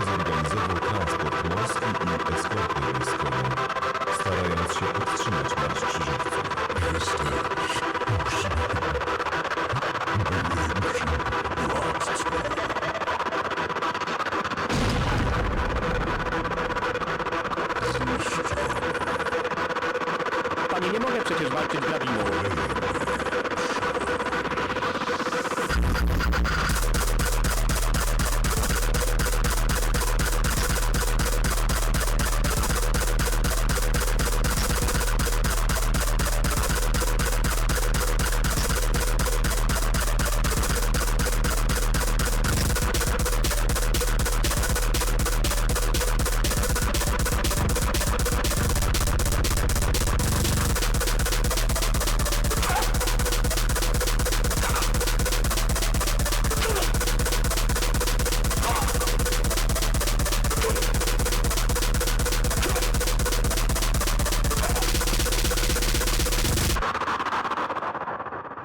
zorganizował transport morski i eskortę wojskową, starając się podtrzymać marsz krzyżowców. Panie, nie mogę przecież walczyć drabiną.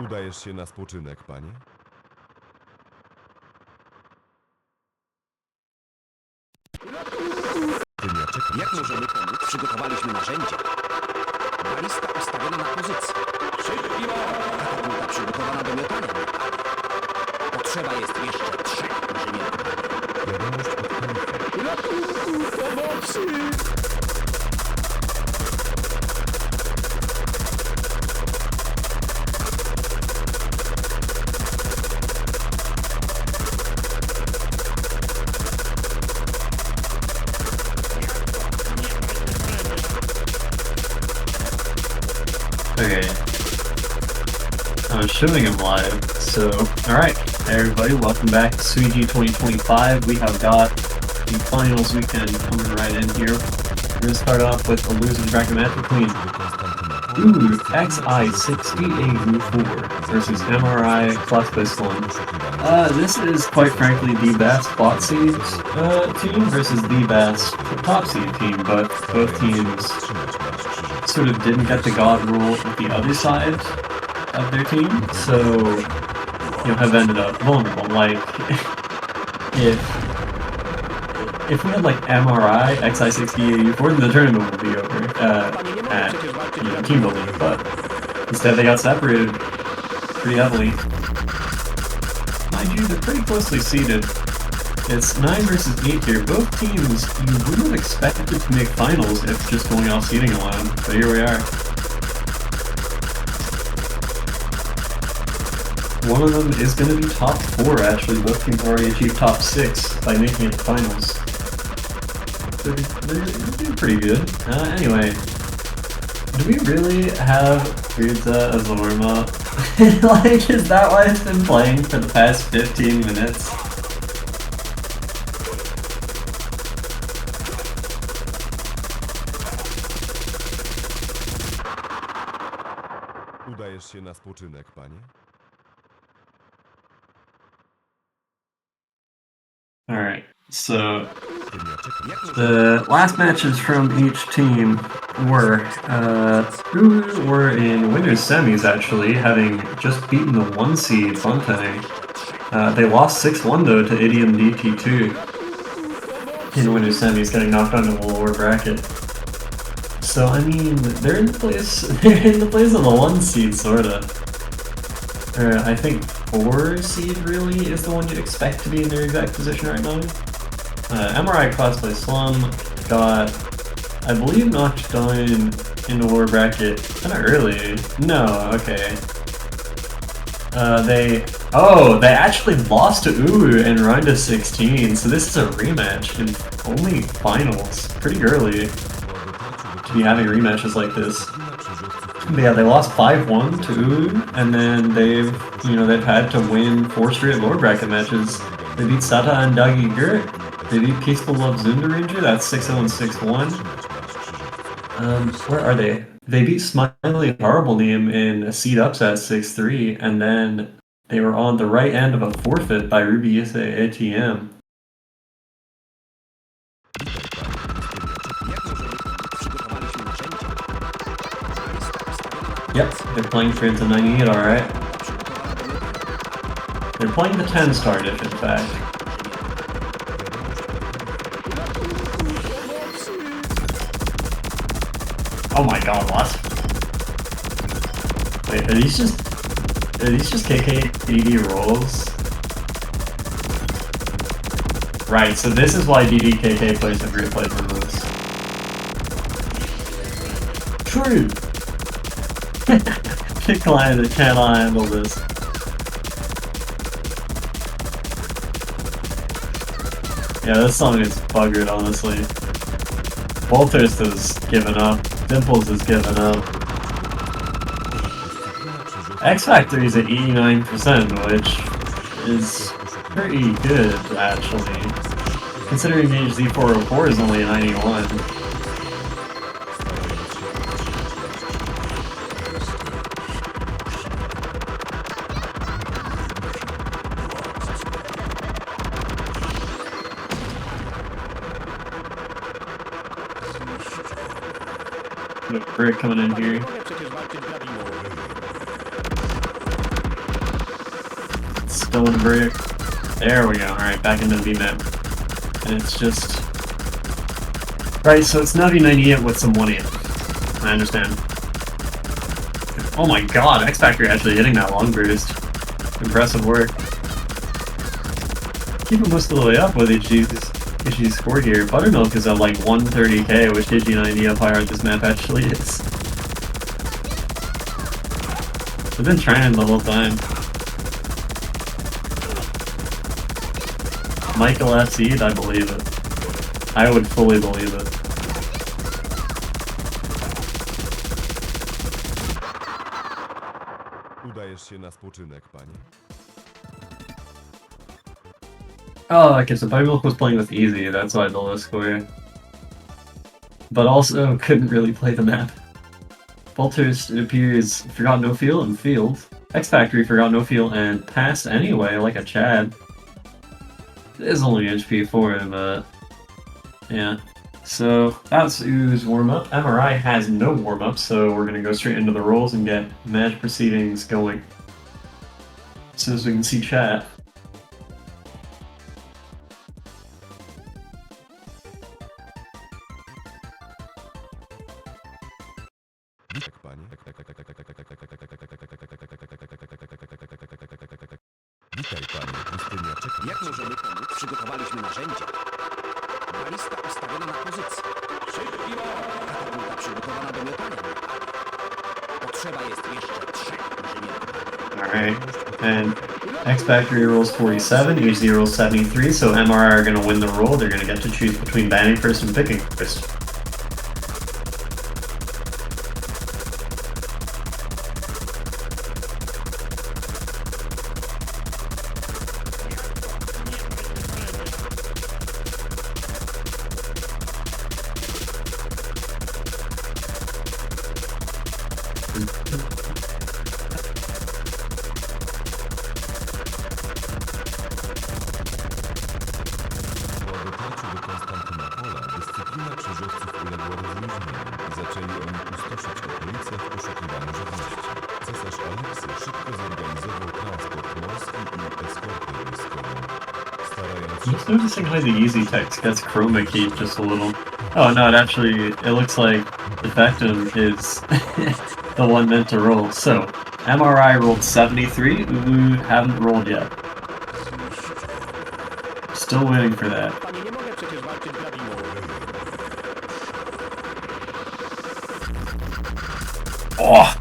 Udajesz się na spoczynek, panie? Tymiaczek, Jak możemy pomóc? Przygotowaliśmy narzędzia. Balista ustawiona na pozycji. Katapulta przygotowana do miotania. Potrzeba jest jeszcze 3 inżynierów. wiadomość od Halifa. Ratunku, pomocy! Okay. I'm showing him live, so alright, hey everybody, welcome back to Suiji 2025. We have got the finals weekend coming right in here. We're gonna start off with a losers bracket match between xì6dầu4 versus MRI KlaspeSlum. This is quite frankly the best bot seed team versus the best top seed team, but both teams sort of didn't get the god rule with the other side of their team, so have ended up vulnerable. Like if we had like MRI xì6dầu4, then the tournament would be over at team building, but instead they got separated pretty heavily. Mind you, they're pretty closely seeded. It's 9 versus 8 here. Both teams you wouldn't have expected to make finals if just going off seeding alone, but here we are. One of them is going to be top 4 actually. Both teams already achieved top 6 by making it to finals. They're doing pretty good. Anyway, do we really have xì6dầu4? Like, is that why it's been playing for the past 15 minutes? Udajesz się na spoczynek, panie? Alright, so the last matches from each team were who were in winners semis actually, having just beaten the 1 seed Funtang. They lost 6-1 though to Idiom DT2 in winners semis, getting knocked onto the lower bracket. So I mean, they're in the place of the 1 seed sorta. I think 4 seed really is the one you'd expect to be in their exact position right now. MRI KlaspeSlum got, I believe, knocked down in the lower bracket kinda early. No, okay. They actually lost to Uwu in round of 16, so this is a rematch in only finals. Pretty early to be having rematches like this. But yeah, they lost 5-1 to Uwu, and then they've had to win 4 straight lower bracket matches. They beat Sata and Dagi Gurt. They beat Peaceful Love Zunda Ranger, that's 6-0 and 6-1. Where are they? They beat Smiley Horrible Name in a seed upset 6-3, and then they were on the right end of a forfeit by Ruby Ise ATM. Yep, they're playing for the 98, alright. They're playing the 10 star diff, in fact. Oh my god, what? Wait, are these just KK rolls? Right, so this is why DDKK plays have great flavor moves. True! The client that cannot handle this. Yeah, this song is buggered, honestly. Walters has given up. Dimples has given up. X Factor is at 89%, which is pretty good, actually. Considering the xì6dầu4 is only a 91. Brick coming in here. Still in brick. There we go. Alright, back into VMAP. And it's just... Right, so it's Navi 98 with some 1-8. I understand. Oh my god, X Factor actually hitting that long burst. Impressive work. Keep it most of the way up with HG's score here. Buttermilk is at like 130k, which gives you an idea of how hard this map actually is. I've been trying the whole time. Michael F. I believe it. I would fully believe it. Udajesz się na spoczynek, panie? Oh, okay, so Buttermilk was playing with Easy, that's why the low score. But also couldn't really play the map. Bolters, it appears, forgot no feel and field. X Factory forgot no feel and passed anyway, like a Chad. It is only HP for him, but yeah. So that's Oo's warm-up. MRI has no warm-up, so we're gonna go straight into the rolls and get match proceedings going. As soon as we can see chat. Witaj, panie. Pustynia czeka. Jak możemy pomóc? Przygotowaliśmy narzędzia. Balista ustawiona na pozycji. Katapulta przygotowana do miotania. Potrzeba jest jeszcze 3 inżynierów. Alright, and X Factory rolls 47, HZ rolls 73, so MRI are going to win the roll. They're going to get to choose between banning first and picking first. I'm just noticing how the easy text gets chroma keyed just a little. Oh no, it looks like Defectum is the one meant to roll. So, MRI rolled 73, Ulu haven't rolled yet. Still waiting for that. Oh!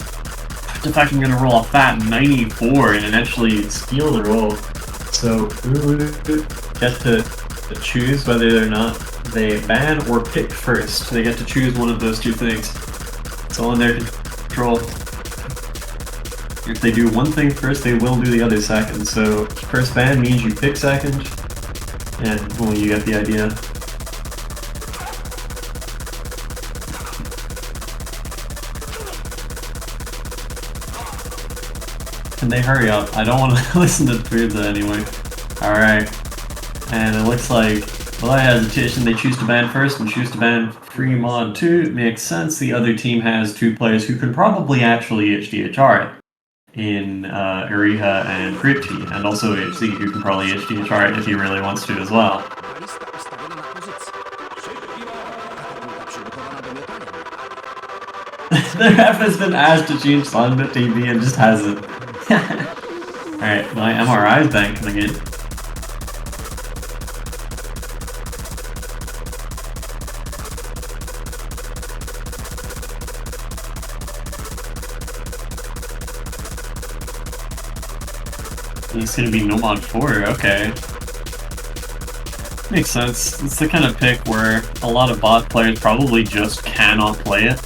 Defectum gonna roll a fat 94 and actually steal the roll. So, Ulu get to choose whether or not they ban or pick first. They get to choose one of those two things. It's all in their control. If they do one thing first, they will do the other second. So first ban means you pick second, and well, you get the idea. Can they hurry up? I don't want to listen to Threads anyway. Alright. And it looks like, without hesitation, they choose to ban first and choose to ban free mod 2. It makes sense. The other team has 2 players who could probably actually HDHR it in Uriha and Crypty, and also HC, who can probably HDHR it if he really wants to as well. The ref has been asked to change Slum TV and just hasn't. Alright, my MRI is back coming in. It's gonna be no mod 4, okay. Makes sense. It's the kind of pick where a lot of bot players probably just cannot play it.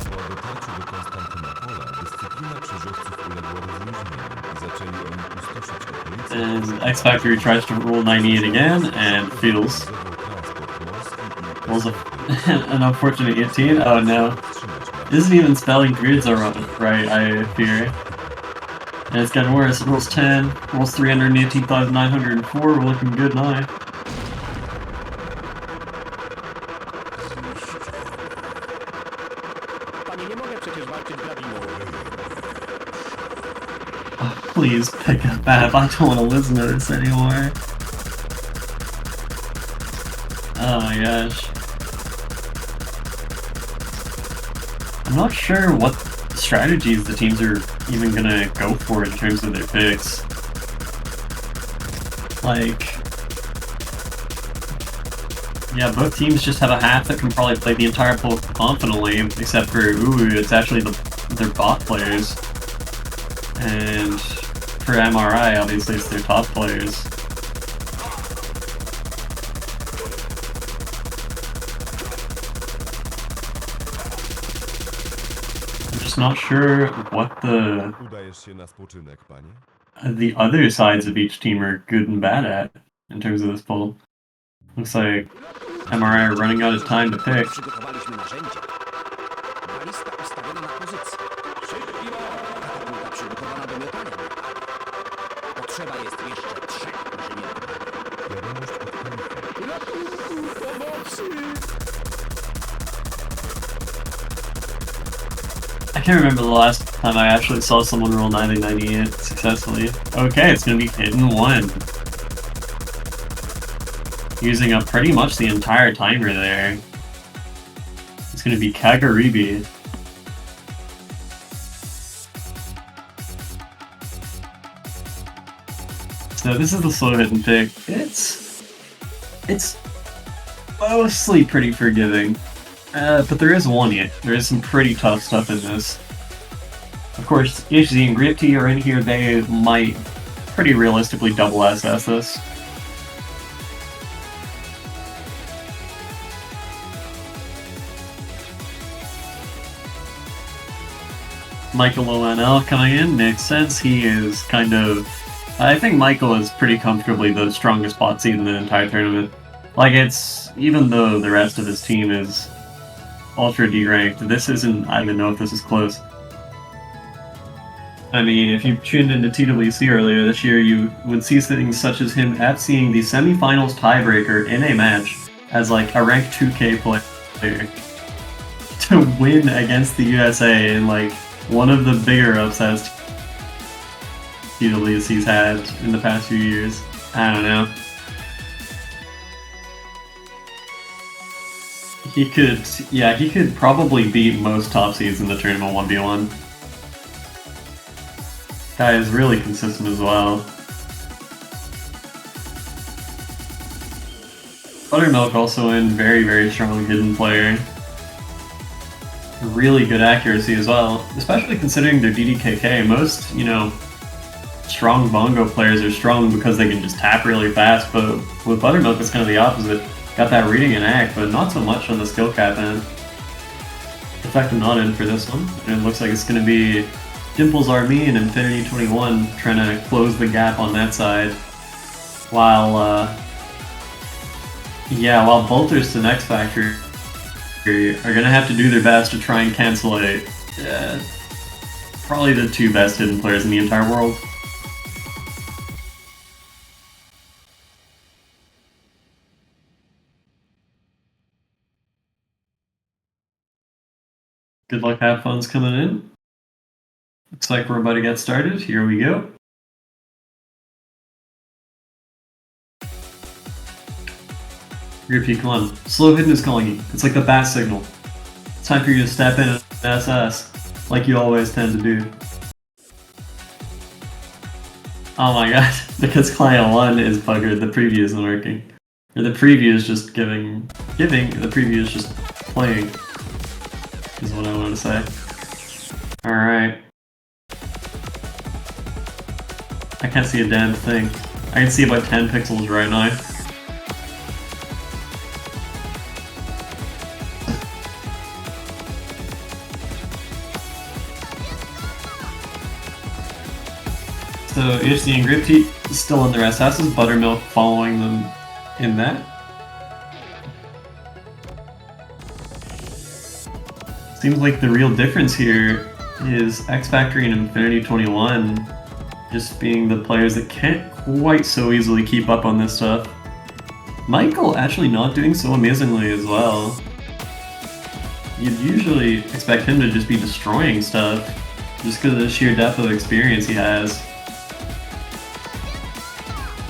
Po dotarciu do Konstantynopola dyscyplina krzyżowców uległa rozluźnieniu i zaczęli oni pustoszyć okolice. And X Factory tries to rule 98 again and fails. Rolls an unfortunate 18. Oh no. Isn't even spelling grids are right, I fear. And it's getting worse. It rolls 10, rolls 318,904. We're looking good now. Oh, please pick up that. I don't want to listen to this anymore. Oh my gosh. I'm not sure what strategies the teams are even gonna go for in terms of their picks. Like, yeah, both teams just have a half that can probably play the entire pool confidently, except for, ooh, it's actually their bot players. And for MRI, obviously it's their top players. Not sure what Udajesz się na spoczynek, panie? the other sides of each team are good and bad at in terms of this poll. Looks like MRI are running out of time to pick. Przygotowaliśmy narzędzia. Balista ustawiona na pozycji. Katapulta przygotowana do miotania metali. Potrzeba jest jeszcze 3 inżynierów. Wiadomość od końca. I can't remember the last time I actually saw someone roll 9098 successfully. Okay, it's gonna be hidden 1. Using up pretty much the entire timer there. It's gonna be Kagaribi. So this is the slow hidden pick. It's mostly pretty forgiving. But there is one yet. There is some pretty tough stuff in this. Of course, xì6dầu4 and Gripty are in here. They might pretty realistically double SS this. Michael ONL coming in makes sense. He is kind of... I think Michael is pretty comfortably the strongest bot seed in the entire tournament. Like, it's... even though the rest of his team is Ultra D-ranked, this isn't... I don't even know if this is close. I mean, if you tuned into TWC earlier this year, you would see things such as him seeing the semifinals tiebreaker in a match as like a ranked 2K player to win against the USA in like one of the bigger upsets TWC's had in the past few years. I don't know. He could probably beat most top seeds in the tournament 1v1. Guy is really consistent as well. Buttermilk also in, very, very strong hidden player. Really good accuracy as well, especially considering their DDKK. Most, you know, strong bongo players are strong because they can just tap really fast, but with Buttermilk it's kind of the opposite. Got that reading and act, but not so much on the skill cap end. Effective not in for this one, and it looks like it's going to be Dimples Army and Infinity21 trying to close the gap on that side, while Bolters and X Factory are gonna have to do their best to try and cancel probably the two best hidden players in the entire world. Good luck, have fun's coming in. Looks like we're about to get started. Here we go. Group P, come on. Slow hidden is calling you. It's like the bat signal. It's time for you to step in and SS, like you always tend to do. Oh my god, because client 1 is buggered, the preview isn't working. Or the preview is just giving, the preview is just playing, is what I wanted to say. Alright. I can't see a damn thing. I can see about 10 pixels right now. So HC and Group T still in their SS's, Buttermilk following them in that. Seems like the real difference here is X Factory and Infinity 21 just being the players that can't quite so easily keep up on this stuff. Michael actually not doing so amazingly as well. You'd usually expect him to just be destroying stuff, just because of the sheer depth of experience he has.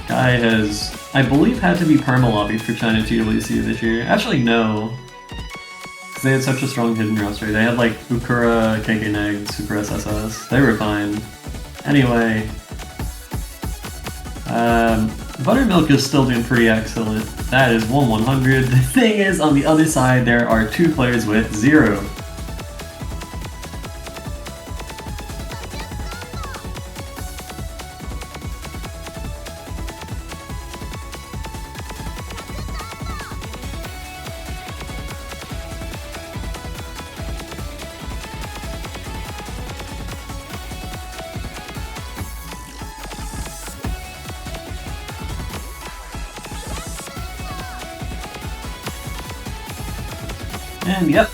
Guy has, I believe, had to be perma-lobbied for China TWC this year. Actually, no. Because they had such a strong hidden roster. They had like Ukura, KK Neg, Super SSS. They were fine. Anyway, Buttermilk is still doing pretty excellent. That is 1/100. The thing is, on the other side, there are 2 players with 0. And yep,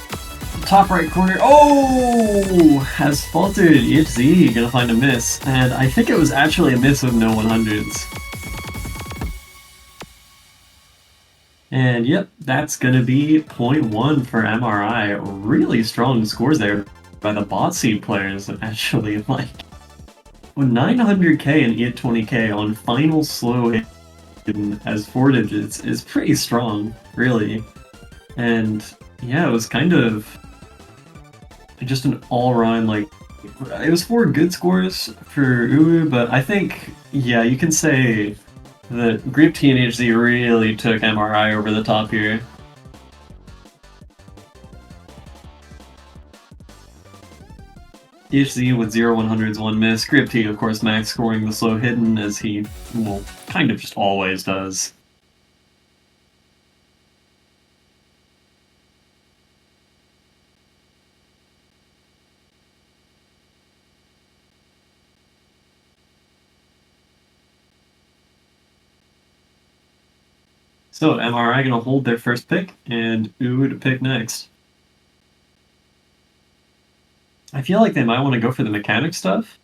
top right corner. Oh, has faltered. EHZ gonna find a miss, and I think it was actually a miss with no 100s. And yep, that's gonna be 0.1 for MRI. Really strong scores there by the bot seed players. Actually, like 900k and 820k on final slow hidden as 4 digits is pretty strong, really. And yeah, it was kind of just an all-around, like, it was 4 good scores for Uwu, but I think, yeah, you can say that Group T and HZ really took MRI over the top here. HZ with 0 100s, 1 miss. Group T, of course, max scoring the slow hidden, as he, well, kind of just always does. So, MRI gonna hold their first pick, and Uwu to pick next. I feel like they might want to go for the mechanic stuff,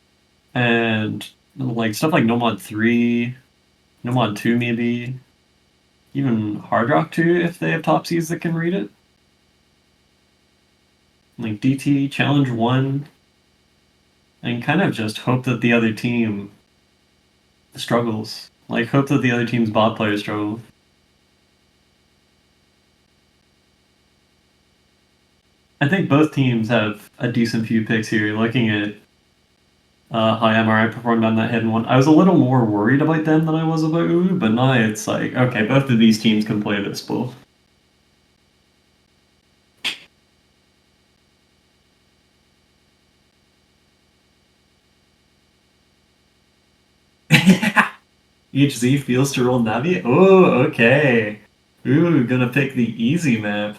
and like stuff like No Mod 3, No Mod 2 maybe, even Hard Rock 2 if they have Topsies that can read it. Like DT, Challenge 1, and kind of just hope that the other team struggles. Like, hope that the other team's bot players struggle. I think both teams have a decent few picks here, looking at how MRI performed on that hidden one. I was a little more worried about them than I was about Uwu, but now it's like, okay, both of these teams can play this bull. HZ feels to roll Navi? Oh, okay. Ooh, gonna pick the easy map.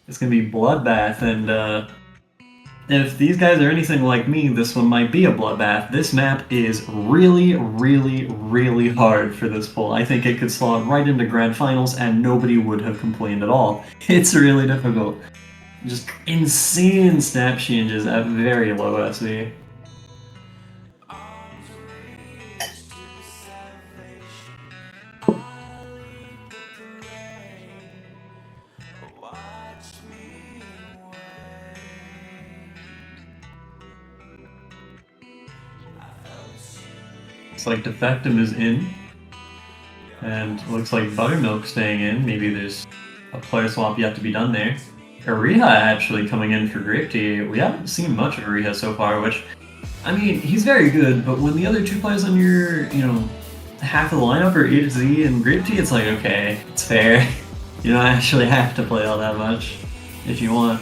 It's gonna be Bloodbath, and if these guys are anything like me, this one might be a bloodbath. This map is really, really, really hard for this pull. I think it could slot right into Grand Finals and nobody would have complained at all. It's really difficult. Just insane snap changes at very low SV. It's like Defective is in. And looks like Buttermilk staying in. Maybe there's a player swap yet to be done there. Ariha actually coming in for Grape Tea. We haven't seen much of Ariha so far, which, I mean, he's very good, but when the other two players on your, half of the lineup are HZ and Grape Tea, it's like, okay, it's fair. You don't actually have to play all that much if you want.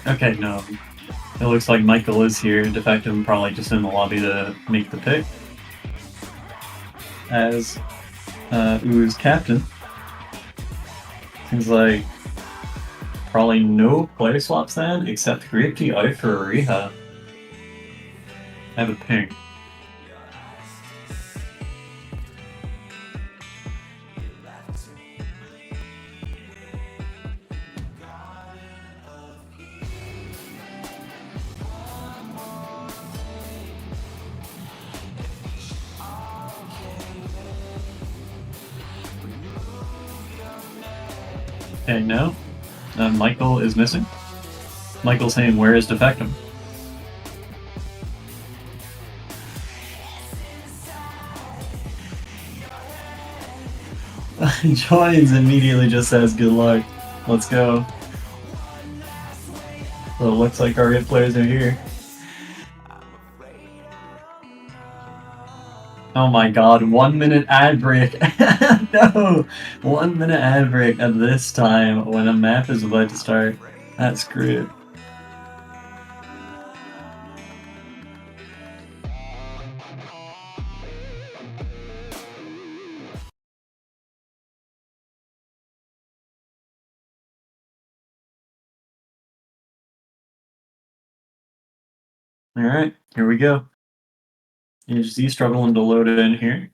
Okay, no. It looks like Michael is here, Defective probably just in the lobby to make the pick. As U's captain. Seems like probably no player swaps then, except Grape Tea out for Ariha. I have a ping. Okay, no. Michael is missing. Michael's saying, where is Defectum? Joins immediately just says, good luck. Let's go. So it looks like our hit players are here. Oh my god, 1 minute ad break. No! 1 minute ad break at this time when a map is about to start. That's great. Alright, here we go. HZ struggling to load it in here.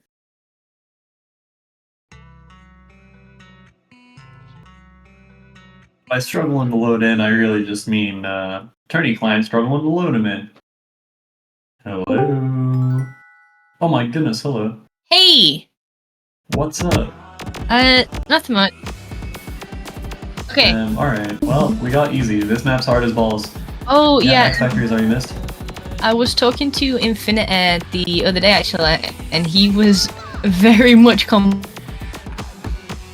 By struggling to load in, I really just mean attorney client struggling to load him in. Hello. Oh my goodness, hello. Hey! What's up? Nothing much. Okay. Alright, well, we got easy. This map's hard as balls. Oh, yeah. X Factor is already missed. I was talking to Infinite Air the other day, actually, and he was very much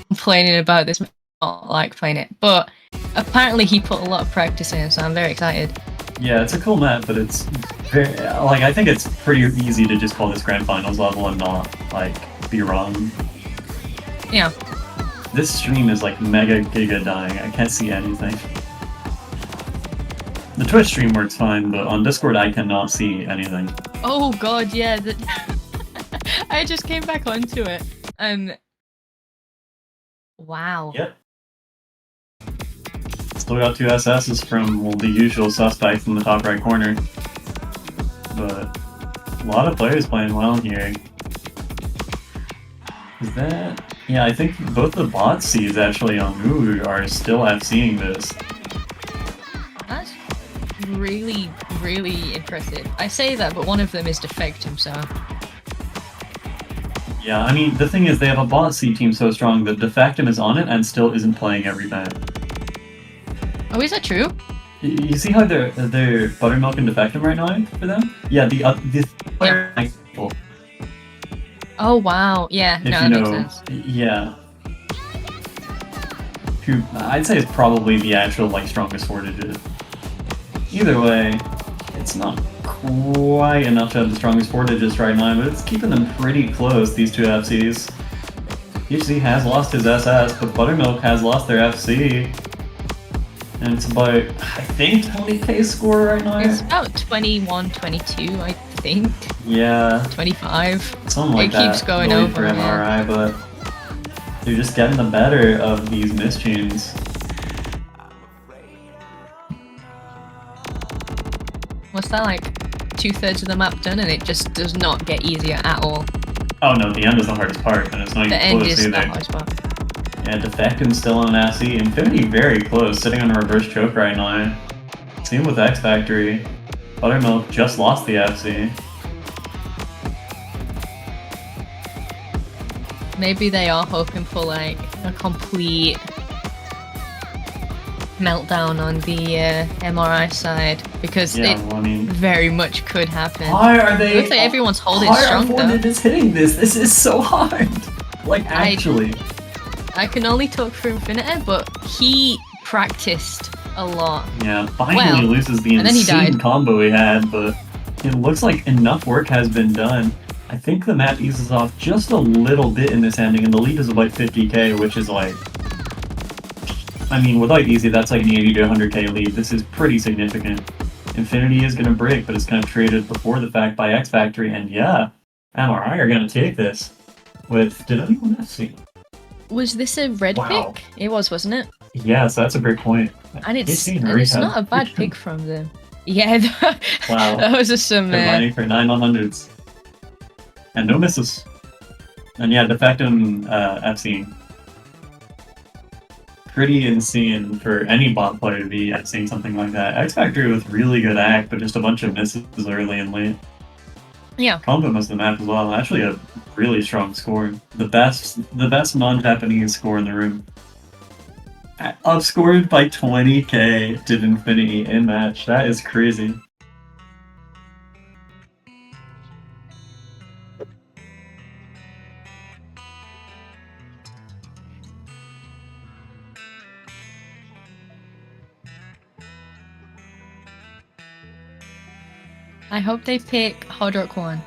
complaining about this, not like playing it. But apparently he put a lot of practice in, so I'm very excited. Yeah, it's a cool map, but it's very, like, I think it's pretty easy to just call this Grand Finals level and not, like, be wrong. Yeah. This stream is, like, mega giga dying. I can't see anything. The Twitch stream works fine, but on Discord I cannot see anything. Oh god, yeah. I just came back onto it. Wow. Yep. Still got 2 SSs from, well, the usual suspects in the top right corner. But a lot of players playing well here. Is that... Yeah, I think both the bot seeds actually on Moo are still FCing this. That's really, really impressive. I say that, but one of them is Defectum, so... Yeah, I mean, the thing is, they have a bot seed team so strong that Defectum is on it and still isn't playing every map. Oh, is that true? You see how they're Buttermilk and Defectum right now for them? Yeah, the player... Yeah. Oh, wow. Yeah, If no, you that know, makes sense. yeah. Who I'd say is probably the actual like strongest fortitude. Either way, it's not quite enough to have the strongest fortitudes right now, but it's keeping them pretty close, these two FCs. HZ has lost his SS, but Buttermilk has lost their FC. And it's about, I think, 20k score right now? It's about 21, 22, I think. Yeah. 25. Something like it that. Keeps going Really over. for MRI, but they're just getting the better of these mistunes. What's that, like 2/3 of the map done, and it just does not get easier at all. Oh no, the end is the hardest part, and it's not The even end close is either. the hardest part. Yeah, Defectin's still on Assy. Infinity very close, sitting on a reverse choke right now. Same with X Factory. Buttermilk just lost the FC. Maybe they are hoping for like a complete meltdown on the MRI side, because Yeah, it well, I mean, very much could happen. why are they? It looks like everyone's holding why strong are though. Fortnite is hitting this? This is so hard. Like actually. I can only talk for Infinity, but he practiced a lot. Yeah, finally Well, loses the and then he insane died. combo he had, but it looks like enough work has been done. I think the map eases off just a little bit in this ending, and the lead is about 50k, which is like... I mean, without easy, that's like an 80 to 100k lead. This is pretty significant. Infinity is going to break, but it's kind of traded before the fact by X Factory, and yeah, MRI are going to take this. With... Did anyone see? Was this a red Wow. pick? It was, wasn't it? Yeah, so that's a great point. And it's Rehab. not a bad pick from them. Yeah, Wow. that was just some. Combining for 9 100s. And no misses. And yeah, Defectum FC. Pretty insane for any bot player to be seeing something like that. X Factory with really good act, but just a bunch of misses early and late. Yeah. Combo most of the map as well. Actually a really strong score. The best non-Japanese score in the room. Outscored by 20k did Infinity in match. That is crazy. I hope they pick Hard Rock 1.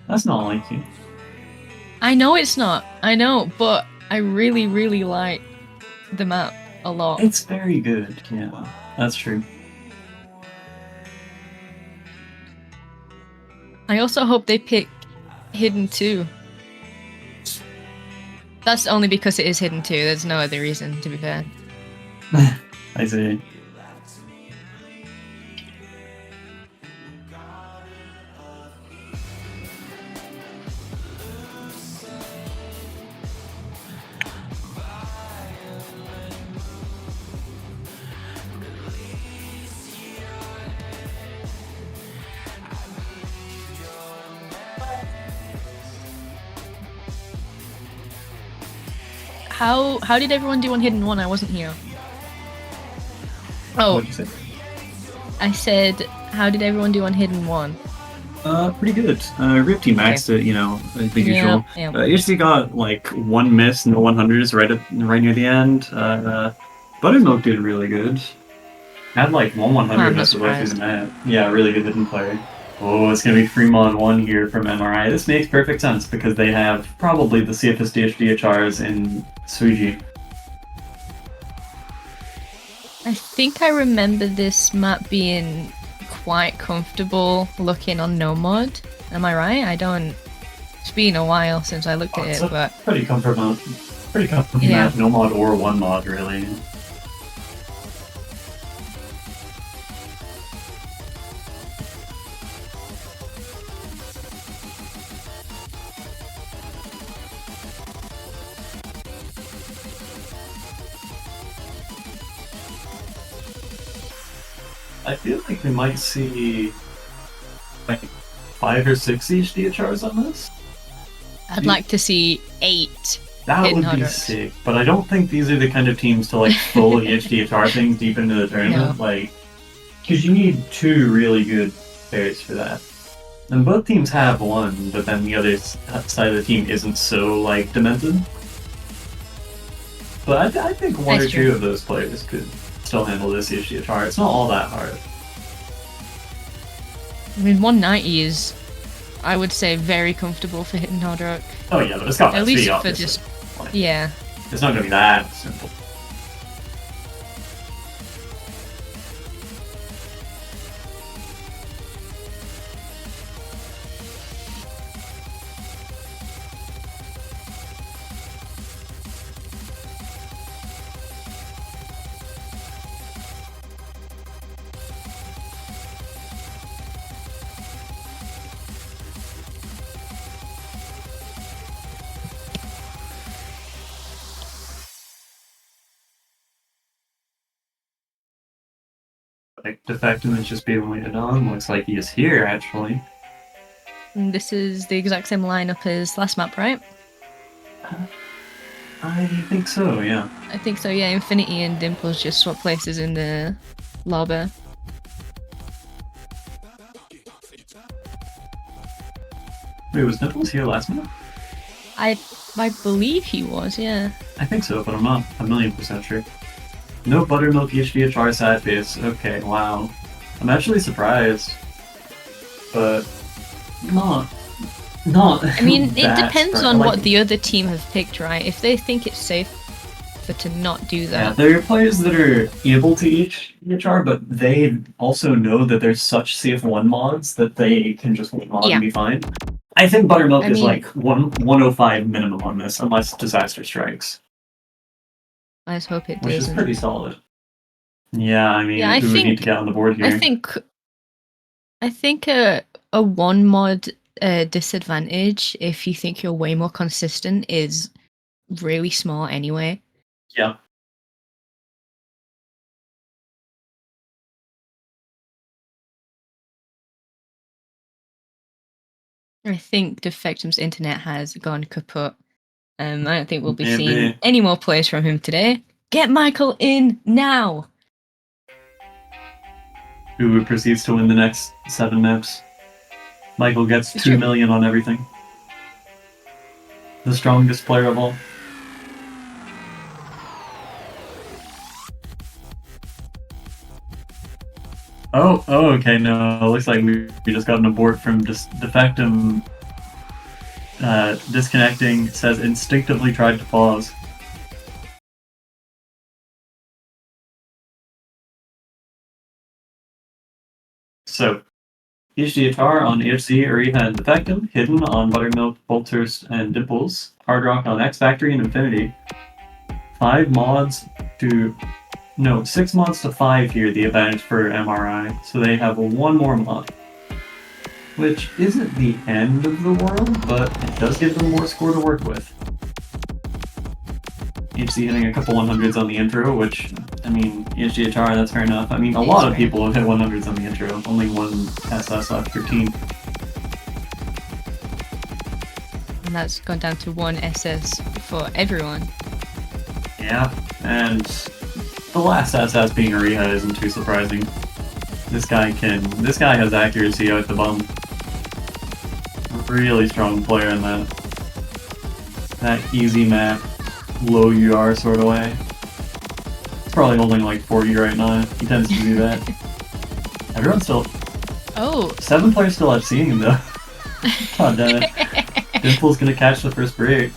That's not like you. I know it's not. I know, but I really, really like the map a lot. It's very good, yeah. That's true. I also hope they pick Hidden 2. That's only because it is Hidden 2. There's no other reason, to be fair. I see. How did everyone do on Hidden 1? I wasn't here. Oh, What'd you say? I said, how did everyone do on Hidden 1? Pretty good. Ripty maxed it, you know, the usual. Yeah. Usually got like one miss, no 100s right near the end. Buttermilk did really good. Had like one 100 I'm not miss away through surprised. the map. Yeah, really good hidden player. Oh, it's gonna be Fremont 1 here from MRI. This makes perfect sense because they have probably the safest DHDHRs in Suiji. I think I remember this map being quite comfortable looking on no mod. Am I right? I don't. It's been a while since I looked at It's it, a but pretty comfortable Yeah. map, no mod or one mod really. I feel like we might see like 5 or 6 HDHRs on this. I'd like to see 8. That Hidden would be Hunters. sick, but I don't think these are the kind of teams to like fully HDHR things deep into the tournament. No. Like, because you need 2 really good pairs for that. And both teams have one, but then the other side of the team isn't so like demented. But I think one That's or 2 true. of those players could still handle this HDHR. It's not all that hard. I mean, 190 is, I would say, very comfortable for hitting Hard Rock. Oh yeah, but it's got At that least speed, for obviously. just, Like, yeah. it's not gonna be that simple. like Defectum is just being waited on. Looks like he is here actually. And this is the exact same lineup as last map, right? I think so, yeah. I think so, yeah. Infinity and Dimples just swap places in the lobby. Wait, was Dimples here last month? I believe he was, yeah. I think so, but I'm not 1,000,000% sure. No Buttermilk HDHR sad face. Okay, wow. I'm actually surprised. But not I mean, it that depends surprised. on Like, what the other team have picked, right? If they think it's safe for to not do yeah, that. there are players that are able to HDHR, but they also know that there's such CF1 mods that they can just mod Yeah. and be fine. I think Buttermilk I is mean- like 105 minimum on this, unless disaster strikes. Let's hope it Which is doesn't. pretty solid. Yeah, I mean, Yeah, I who would need think- to get on the board here? I think a one mod disadvantage if you think you're way more consistent is really small anyway. Yeah. I think Defectum's internet has gone kaput. I don't think we'll be Maybe. seeing any more plays from him today. Get Michael in now! Who proceeds to win the next 7 maps. Michael gets It's 2 true. million on everything. The strongest player of all. Oh, okay, no. Looks like we just got an abort from Defectum disconnecting. It says instinctively tried to pause. So, HDHR on HZ, Ariha, and Defectum, Hidden on Buttermilk, Bolthurst, and Dimples, Hard Rock on X Factory and Infinity. 6 mods to 5 here, the advantage for MRI, so they have 1 more mod. Which isn't the end of the world, but it does give them more score to work with. HC hitting a couple 100s on the intro, which, I mean, HDHR, that's fair enough. I mean, a lot of people have hit 100s on the intro, only 1 SS left for team. And that's gone down to 1 SS for everyone. Yeah, and the last SS being Ariha isn't too surprising. This guy has accuracy out the bum. Really strong player in that easy map, low UR sort of way. He's probably holding like 40 right now. He tends to do that. Everyone's still... Oh! 7 players still have seeing him though. God damn it. Dimple's gonna catch the first break.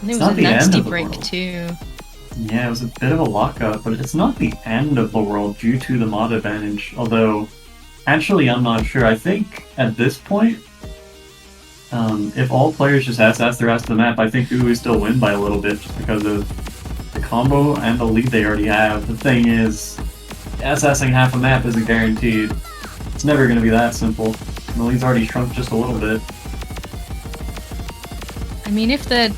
And it not was a the end nasty of the break world. too. Yeah, it was a bit of a lockup, but it's not the end of the world due to the mod advantage. Although, actually, I'm not sure. I think at this point, if all players just SS the rest of the map, I think Uwu still win by a little bit just because of the combo and the lead they already have. The thing is, SSing half a map isn't guaranteed. It's never going to be that simple. The lead's already shrunk just a little bit. I mean, if they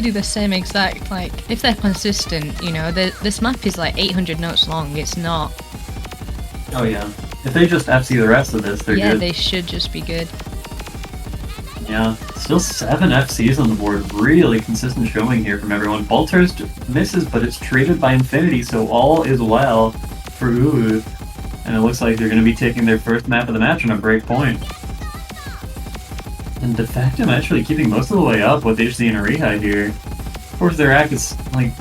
do the same exact, like, if they're consistent, you know, this map is like 800 notes long, it's not. Oh yeah. If they just FC the rest of this, they're Yeah, good. they should just be good. Yeah, still 7 FCs on the board. Really consistent showing here from everyone. Bolthurst misses, but it's traded by Infinity, so all is well for Uwu. And it looks like they're going to be taking their first map of the match on a break point. And Defectum actually keeping most of the way up with HC and Ariha here. Of course, their act is, like,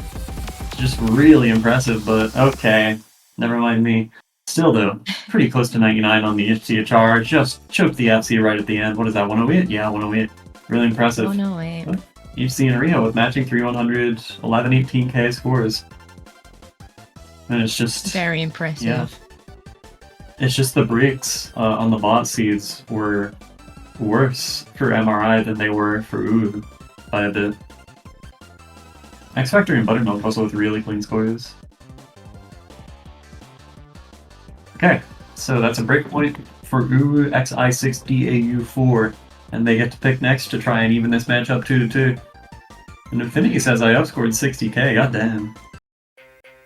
just really impressive, but okay. Never mind me. Still, though, pretty close to 99 on the HCHR. Just choked the FC right at the end. What is that, 108? Yeah, 108. Really impressive. Oh no, wait. HC and Ariha with matching 3-100, 11-18k scores. And it's just... Very impressive. Yeah. It's just the breaks on the bot seeds were worse for MRI than they were for Uwu by a bit. X Factor and Buttermilk also with really clean scores. Okay, so that's a break point for Uwu xì6dầu4, and they get to pick next to try and even this match up 2-2. And Infinity says I outscored 60k, goddamn.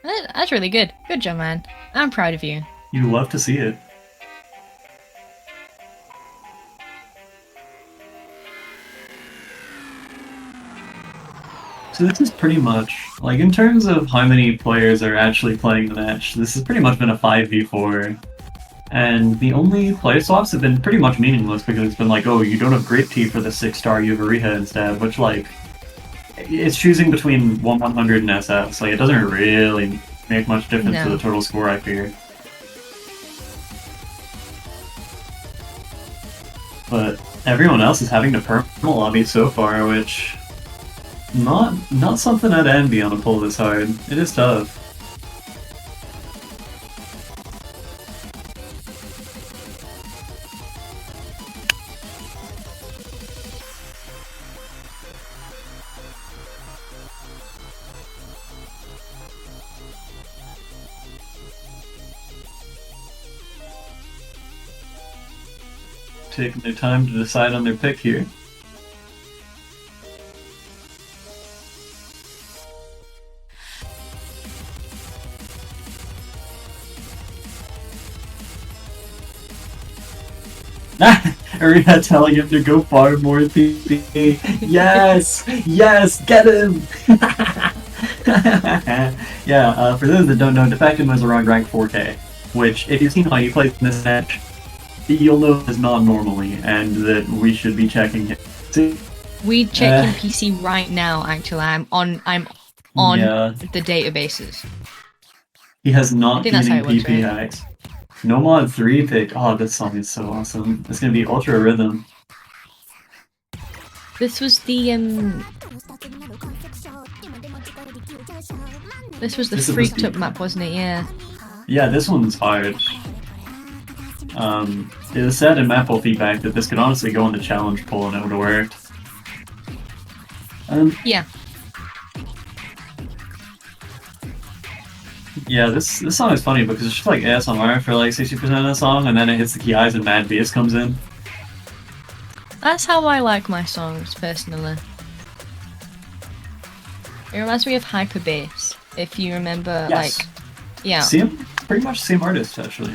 That's really good. Good job, man. I'm proud of you. You love to see it. So this is pretty much, like, in terms of how many players are actually playing the match, this has pretty much been a 5v4. And the only player swaps have been pretty much meaningless because it's been like, oh, you don't have Great Tea for the 6-star, you have Ariha instead, which, like, it's choosing between 100 and SS. Like, it doesn't really make much difference to the total score, I fear. But everyone else is having to perma lobby so far, which... Not something I'd envy on a pull this hard. It is tough. Taking their time to decide on their pick here. Arena telling him to go far more PP. Yes! Yes! Get him! Yeah, for those that don't know, Defectum was around rank 4K, which, if you've seen how he plays in this match, you'll know is not normally, and that we should be checking him. See? We checking PC right now, actually. I'm on the databases. He has not I think that's how getting it works, PP right? hacks. No Mod 3 pick. Oh, this song is so awesome. It's gonna be Ultra Rhythm. This was the freaked up map, wasn't it? Yeah. Yeah, this one's hard. It was said in Mapple feedback that this could honestly go on the challenge poll and it would have worked. Yeah. Yeah, this song is funny because it's just like ASMR for like 60% of the song, and then it hits the key highs and mad bass comes in. That's how I like my songs, personally. It reminds me of Hyper Bass, if you remember, Yes. like... Yeah. Same, pretty much the same artist, actually.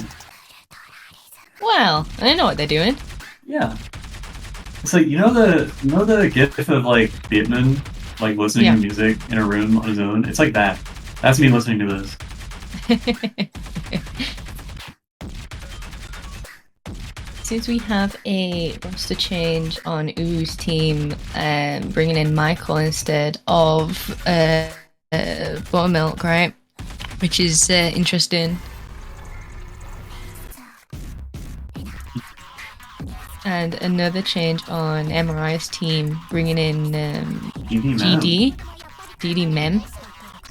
Well, I know what they're doing. Yeah. It's like, you know the gif of like Bateman, like listening to music in a room on his own? It's like that. That's me listening to this. Since we have a roster change on U's team, bringing in Michael instead of Buttermilk, right? Which is interesting. And another change on MRI's team, bringing in DD Mem.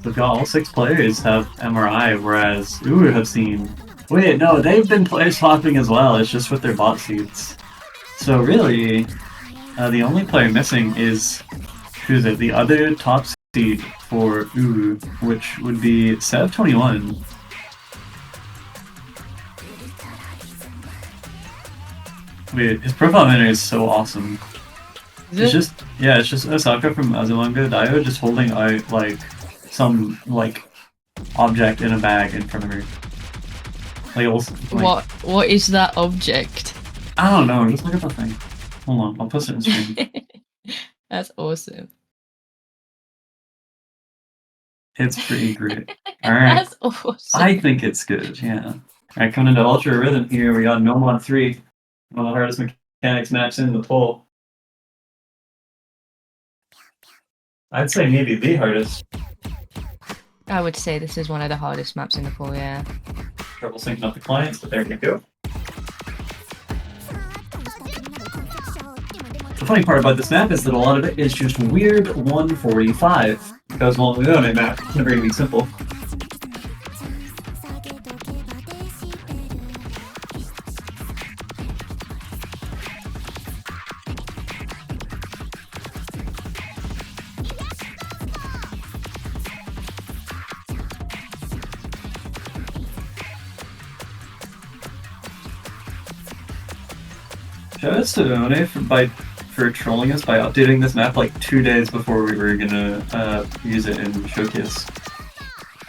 We've got all 6 players have MRI, whereas have seen... Wait, no, they've been player swapping as well, it's just with their bot seats. So really, the only player missing is... Who's it? The other top seed for which would be Sev21. Wait, his profile banner is so awesome. It's just Osaka from Azumanga Daioh just holding out, like, some, like, object in a bag in front of her. Like, also, like, What is that object? I don't know, just look at the thing. Hold on, I'll post it in the screen. That's awesome. It's pretty great. Alright. That's awesome. I think it's good, yeah. Alright, coming into Ultra Rhythm here, we got No Mod 3. One of the hardest mechanics maps in the poll. I'd say maybe the hardest. I would say this is one of the hardest maps in the pool, yeah. Trouble syncing up the clients, but there we go. The funny part about this map is that a lot of it is just weird 145. Because, well, we know on a map, it's never going to be simple. Shoutouts to One for trolling us by updating this map like 2 days before we were gonna use it in Showcase.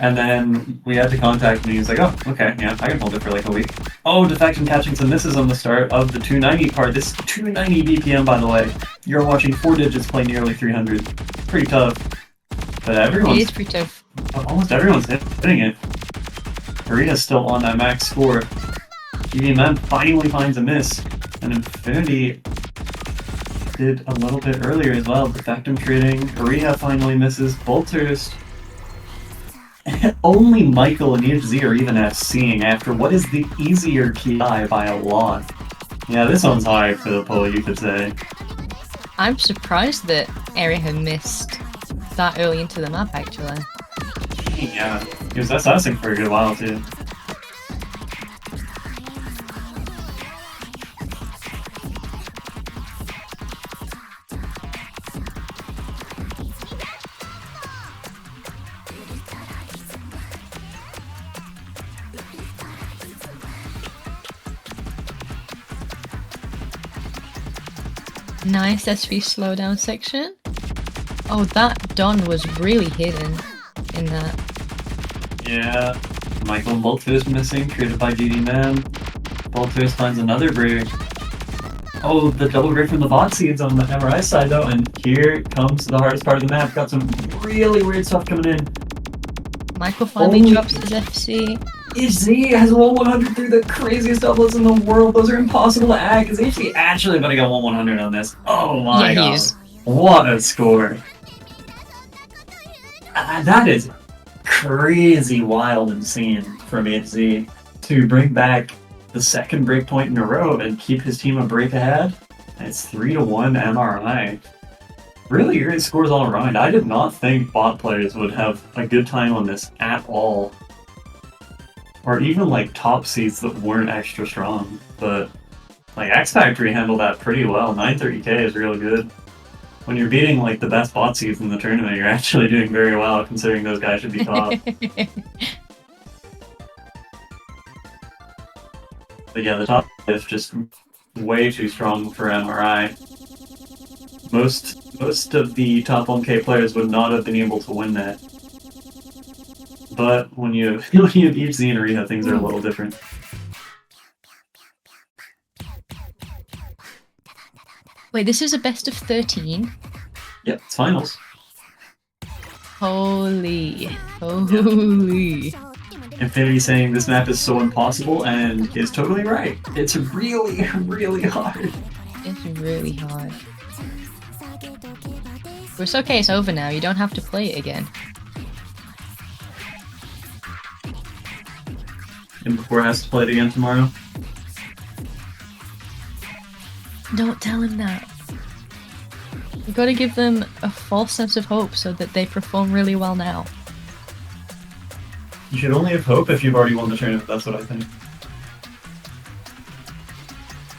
And then we had to contact him, and he was like, oh, okay, yeah, I can hold it for like a week. Oh, defection catching some misses on the start of the 290 part. This 290 BPM, by the way. You're watching 4 digits play nearly 300. Pretty tough. But It is pretty tough. almost everyone's hitting it. Maria's still on that max score. GDMM finally finds a miss. And Infinity did a little bit earlier as well. Defectum trading. Ariha finally misses. Bolters. Only Michael and EHZ are even at seeing after what is the easier PI by a lot. Yeah, this one's hard for the poll, you could say. I'm surprised that Ariha missed that early into the map, actually. Yeah, he was SSing for a good while too. Nice SV slowdown section. Oh, that Don was really hidden in that. Yeah, Michael and Bolters missing, created by GDMM. Bolters finds another break. Oh, the double break from the bot seeds on the MRI side though, and here comes the hardest part of the map. Got some really weird stuff coming in. Michael finally drops his FC. HZ has 1/100 through the craziest doubles in the world. Those are impossible to add. Is HZ actually going to get 1/100 on this? Oh my god. Is. What a score. That is crazy, wild, insane from HZ to bring back the second breakpoint in a row and keep his team a break ahead. It's 3-1 MRI. Really great scores all around. I did not think bot players would have a good time on this at all. Or even like top seeds that weren't extra strong. But like X Factory handled that pretty well. 930k is really good. When you're beating like the best bot seeds in the tournament, you're actually doing very well considering those guys should be top. But yeah, the top is just way too strong for MRI. Most of the top 1k players would not have been able to win that. But when you have EHZ and Arena, things are a little different. Wait, this is a best of 13? Yep, it's finals. Holy. Infinity saying this map is so impossible and is totally right. It's really, really hard. It's really hard. But it's okay, it's over now. You don't have to play it again. And before has to play it again tomorrow. Don't tell him that. You gotta give them a false sense of hope so that they perform really well now. You should only have hope if you've already won the tournament, that's what I think.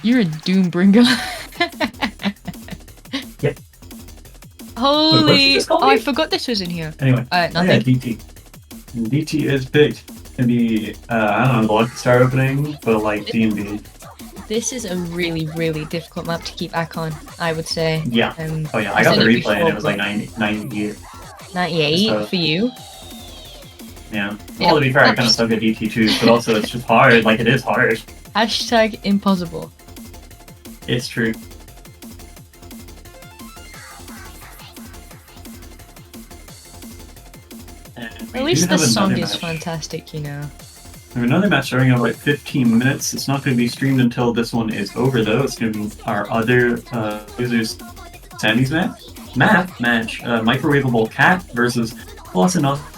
You're a Doombringer. Yep. Holy! Wait, Oh, I forgot this was in here. Anyway, Nothing. yeah, DT. And DT is big. Can be, I don't know, the lucky star opening, but like D&D. This is a really, really difficult map to keep Akon, I would say. Yeah. Oh yeah, I I've got the said it replay and it was before, like 98. 98 So- for you. Yeah. Yeah, Well, to be fair, I kind of that's- suck at DT too, but also it's just hard. Like, it is hard. Hashtag impossible. It's true. And we At least do the have song another is match. fantastic, you know. We have another match starting in about 15 minutes. It's not going to be streamed until this one is over, though. It's going to be our other losers Sammy's match. Microwavable cat versus plus enough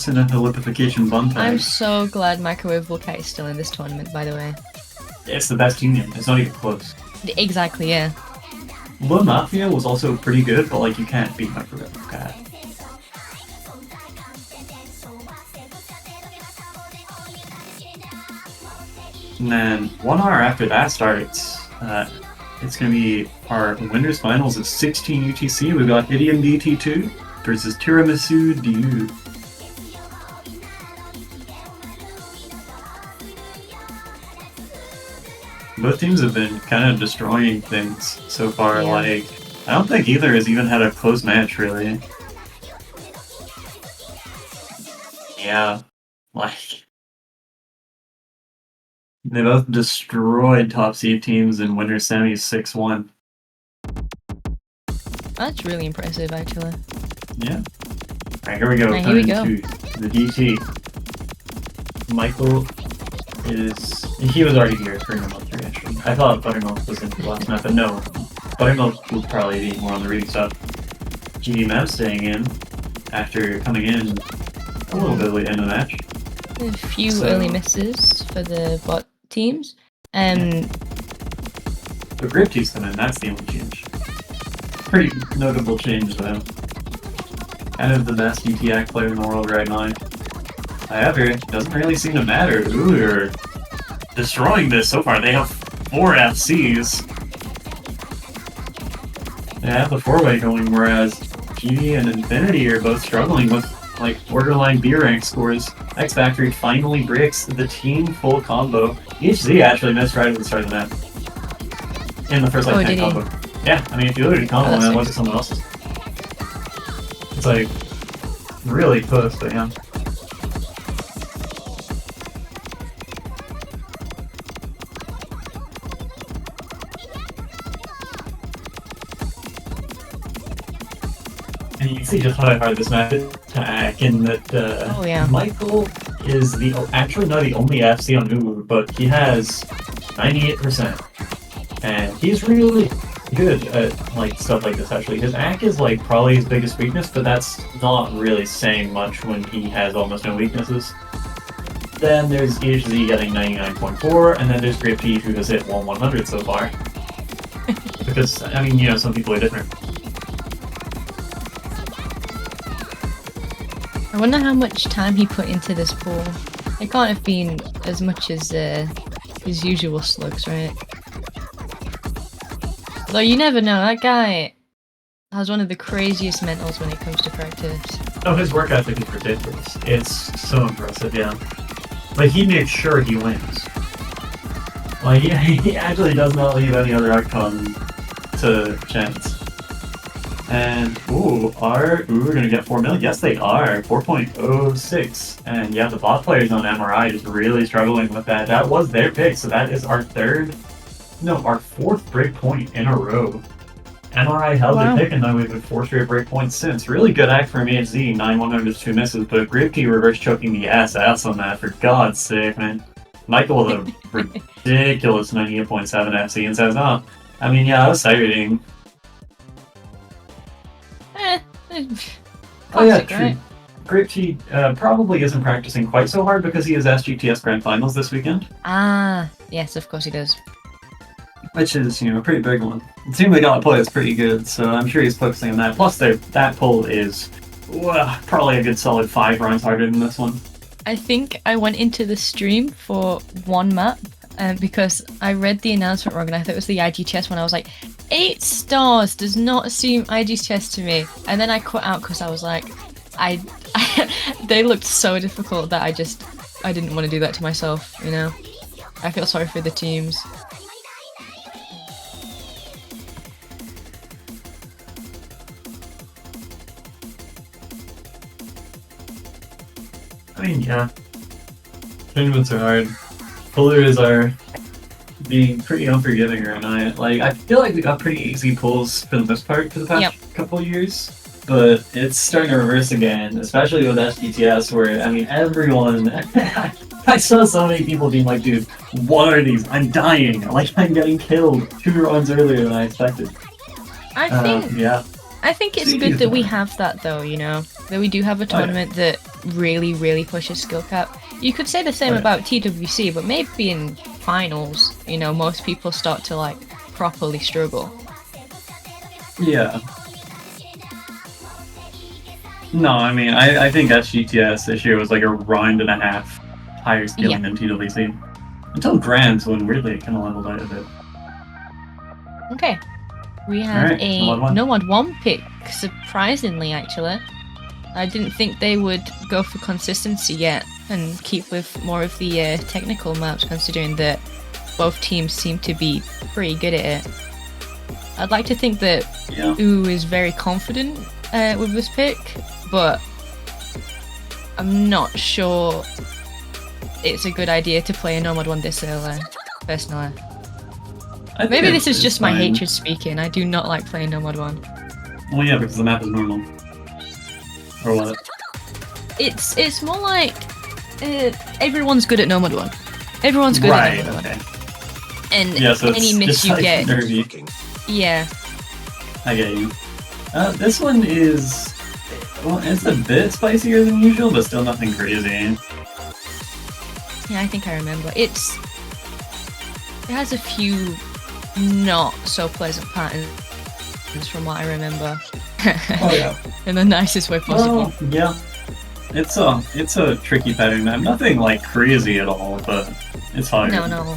in a lipification bun tag. I'm so glad Microwavable Cat is still in this tournament, by the way. It's the best team name. It's not even close. Exactly, yeah. Low Mafia was also pretty good, but like you can't beat Microwavable cat. And then 1 hour after that starts, it's going to be our winners finals of 16 UTC. We've got Idiom DT2 versus Tiramisu DU. Both teams have been kind of destroying things so far. Yeah. Like, I don't think either has even had a close match, really. Yeah, like they both destroyed top seed teams in winter semis 6-1. That's really impressive, actually. Yeah. Alright, here we go. Alright, here we Coming go. to the DT. Michael he was already here for Buttermilk 3, actually. I thought Buttermilk was in the last map, but no. Buttermilk would probably be more on the reading stuff. GD Map staying in after coming in a little bit late in the match. A few So- early misses for the bot teams. The grip tees come in, that's the only change. Pretty notable change though. Kind of the best DTAC player in the world right now. However, it doesn't really seem to matter. Ooh, they're destroying this so far. They have 4 FCs. They have the 4-way going, whereas GD and Infinity are both struggling with like borderline B rank scores. X Factory finally breaks the team full combo. HZ actually missed right at the start of the map. In the first like 10 did he? combo. Yeah, I mean if you look at the combo, Oh, that sick. wasn't someone else's. It's like really close, but yeah. And you can see just how hard this map is to hack, and that Oh, yeah. Michael is actually not the only FC on Uwu, but he has 98%. And he's really good at like stuff like this actually. His AC is like probably his biggest weakness, but that's not really saying much when he has almost no weaknesses. Then there's HZ getting 99.4, and then there's Gripty who has hit 100 so far. Because, I mean, you know, some people are different. I wonder how much time he put into this pool. It can't have been as much as his usual slugs, right? Though you never know, that guy has one of the craziest mentals when it comes to practice. Oh, his work ethic is ridiculous. It's so impressive, yeah. Like, he makes sure he wins. Like, he actually does not leave any other outcome to chance. And, we're gonna get 4 million. Yes, they are. 4.06. And yeah, the bot players on MRI just really struggling with that. That was their pick, so that is our 4th break point in a row. MRI held Wow. their pick, and now we've had 4 straight break points since. Really good act from HZ, 9-100 2 misses, but Gripty reverse choking the ass on that, for God's sake, man. Michael with a ridiculous 98.7 FC and says, oh, I mean, yeah, I was sight reading. Oh yeah, Classic, true. right? Gripty probably isn't practicing quite so hard because he has SGTS Grand Finals this weekend. Ah, yes, of course he does. Which is, you know, a pretty big one. The team we got to play is pretty good, so I'm sure he's focusing on that. Plus, that pull is probably a good solid 5 rounds harder than this one. I think I went into the stream for one map because I read the announcement wrong and I thought it was the IG chest one. I was like, 8 stars does not seem IG chest to me. And then I quit out because I was like, they looked so difficult that I didn't want to do that to myself, you know? I feel sorry for the teams. I mean, yeah. Tournaments are hard. Pullers are being pretty unforgiving right now. Like, I feel like we got pretty easy pulls for the most part for the past couple of years. But it's starting to reverse again, especially with SGTS, where, I mean, everyone... I saw so many people being like, dude, what are these? I'm dying. Like, I'm getting killed 2 runs earlier than I expected. I think it's good that we have that though, you know? That we do have a tournament that really, really pushes skill cap. You could say the same about TWC, but maybe in finals, you know, most people start to, like, properly struggle. Yeah. No, I mean, I think SGTS this year was like a round and a half higher skilling than TWC. Until Grands, when weirdly it kind of leveled out a bit. Okay. We have Alright, a NOMOD 1 pick, surprisingly, actually. I didn't think they would go for consistency yet and keep with more of the technical maps, considering that both teams seem to be pretty good at it. I'd like to think that Yeah. Ooh is very confident with this pick, but I'm not sure it's a good idea to play a Nomad 1 this early, personally. I think Maybe this is it's just my fine. hatred speaking. I do not like playing Nomad 1. Well, yeah, because the map is normal. Or what? It's more like everyone's good at Nomad 1. Everyone's good Right, at Nomad 1. okay. And Yeah, so any it's miss just you like get, nervy. yeah. I get you. This one is... Well, it's a bit spicier than usual, but still nothing crazy. Yeah, I think I remember. It has a few not so pleasant patterns from what I remember. Oh yeah. In the nicest way possible. Well, yeah. It's a tricky pattern. Nothing like crazy at all, but it's hard. No.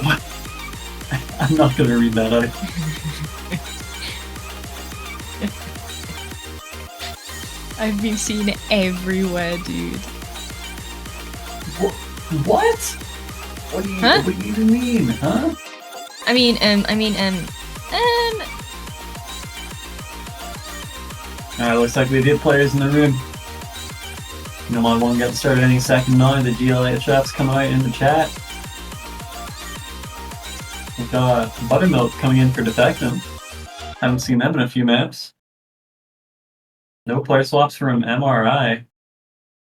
What? I'm not gonna read that out. I've been seeing it everywhere, dude. What? What do you Huh? what do you even mean, huh? Alright, looks like we did players in the room. Nomad 1 getting started any second now. The GLHF's coming out in the chat. We've got Buttermilk coming in for Defectum. Haven't seen them in a few maps. No player swaps from MRI.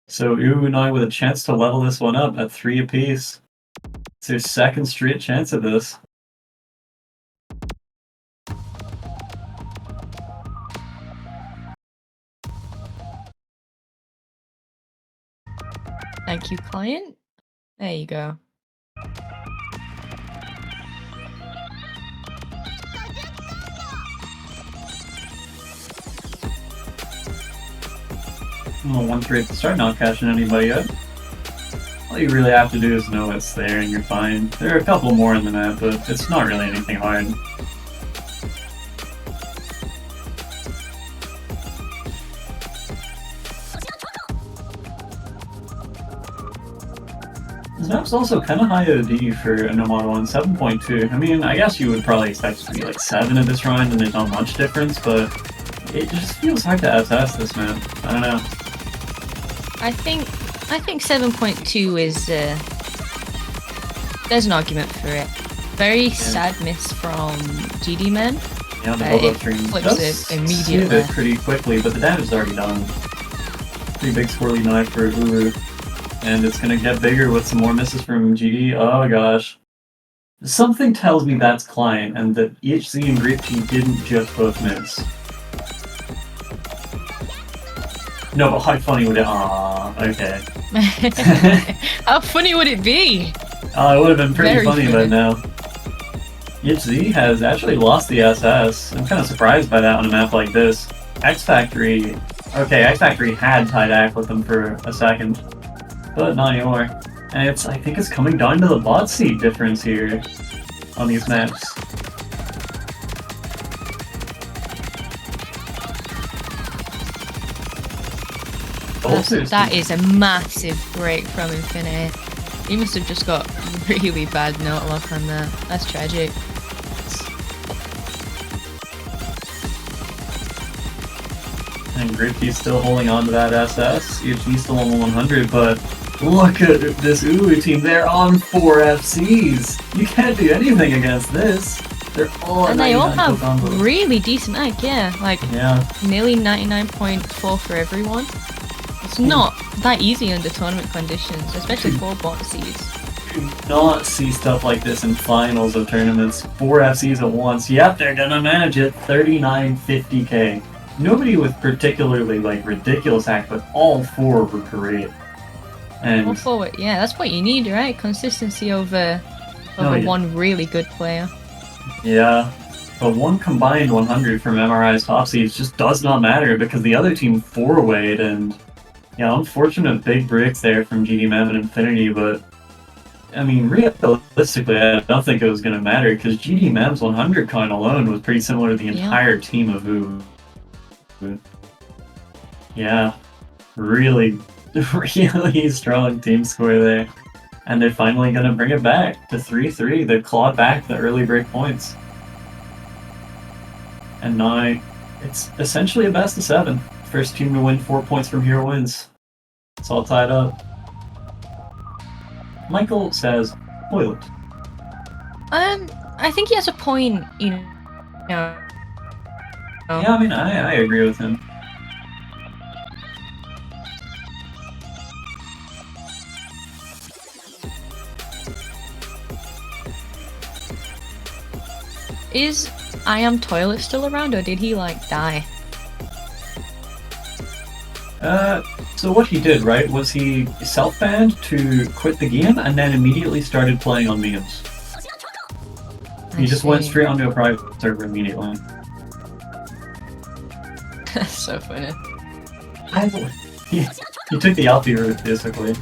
So Uwu now with a chance to level this one up at 3 apiece. It's their second straight chance at this. Thank you, client. There you go. Well, once you're at the start not catching anybody up. All you really have to do is know it's there and you're fine. There are a couple more in the map, but it's not really anything hard. This map's also kind of high OD for a Nomad 1, 7.2. I mean, I guess you would probably expect it to be like 7 at this round and there's not much difference, but it just feels hard to assess this map. I don't know. I think 7.2 is there's an argument for it. Very sad miss from GD Man. Yeah, the It Bobo stream flips does it save immediately. it pretty quickly, but the damage is already done. Pretty big swirly knife for Uwu. And it's gonna get bigger with some more misses from GD. Oh gosh. Something tells me that's client, and that EHC and Grip G didn't just both miss. No, but how funny would it? Ah, okay. How funny would it be? It would have been pretty Very funny, but no. EHC has actually lost the SS. I'm kind of surprised by that on a map like this. X Factory. Okay, X Factory had tied act with them for a second, but not anymore. And I think it's coming down to the bot seed difference here on these maps. That is a massive break from Infinity. He must have just got really bad note luck on that. That's tragic. And Gripty's still holding on to that SS. EHG's still on 100, but look at this Uwu team. They're on 4 FCs. You can't do anything against this. They're all And at they all 99 have combos. really decent ag, yeah. Like, Yeah. nearly 99.4 for everyone. It's not that easy under tournament conditions, especially for bot seeds. Do not see stuff like this in finals of tournaments. 4 FCs at once. Yep, they're gonna manage it. 3950k. Nobody with particularly like ridiculous hack, but all 4 were great. And Go forward, yeah, that's what you need, right? Consistency over Oh, yeah. one really good player. yeah, but one combined 100 from MRI's top seeds just does not matter because the other team 4-wayed and Yeah, unfortunate big breaks there from GD Mam and Infinity, but I mean, realistically, I don't think it was going to matter because GD Mam's 100 coin alone was pretty similar to the entire team of Vu. Yeah, really, really strong team score there. And they're finally going to bring it back to 3-3. They clawed back the early break points. And now it's essentially a best of 7. First team to win 4 points from here wins. It's all tied up. Michael says, toilet. I think he has a point, you know. Yeah, I mean, I agree with him. Is I Am Toilet still around, or did he, like, die? So what he did, right, was he self-banned to quit the game and then immediately started playing on memes. He just went straight onto a private server immediately. That's so funny. He took the Alfie route, basically.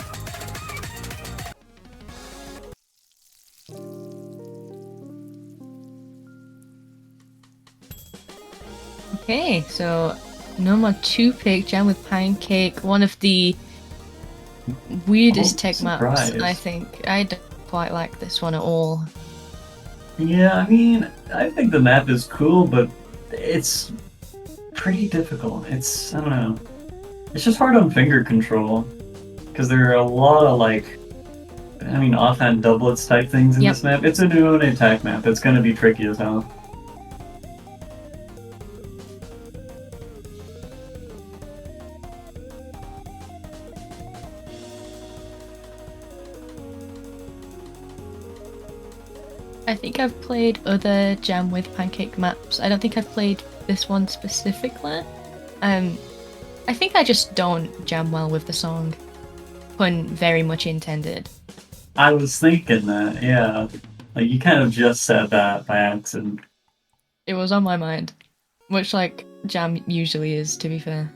Okay, so Noma 2-pick Jam with Pancake, one of the weirdest tech maps, I think. I don't quite like this one at all. Yeah, I mean, I think the map is cool, but it's pretty difficult. It's, I don't know. It's just hard on finger control. Because there are a lot of, like, I mean, offhand doublets type things in this map. It's a new attack map. It's gonna be tricky as hell. I think I've played other Jam with Pancake maps. I don't think I've played this one specifically. I think I just don't jam well with the song. Pun very much intended. I was thinking that, yeah. Like, you kind of just said that by accident. It was on my mind. Much like Jam usually is, to be fair.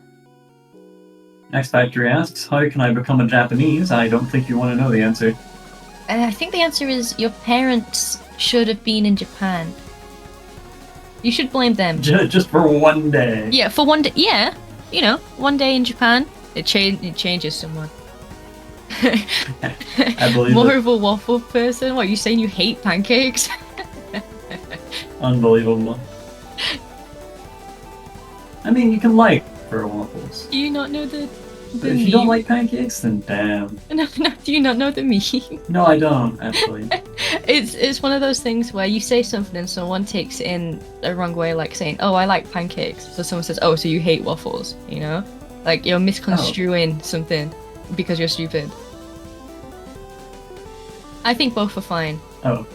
X Factory asks, how can I become a Japanese? I don't think you want to know the answer. I think the answer is your parents should have been in Japan. You should blame them. Just for one day. Yeah, for one day. Yeah, you know, one day in Japan, it changes someone. I believe More it. of a waffle person? What, you saying you hate pancakes? Unbelievable. I mean, you can like for waffles. Do you not know the But if you don't like pancakes, then damn. No, do you not know the meme? No, I don't, actually. It's one of those things where you say something and someone takes it in the wrong way, like saying, oh, I like pancakes. So someone says, oh, so you hate waffles, you know? Like, you're misconstruing something because you're stupid. I think both are fine. Oh.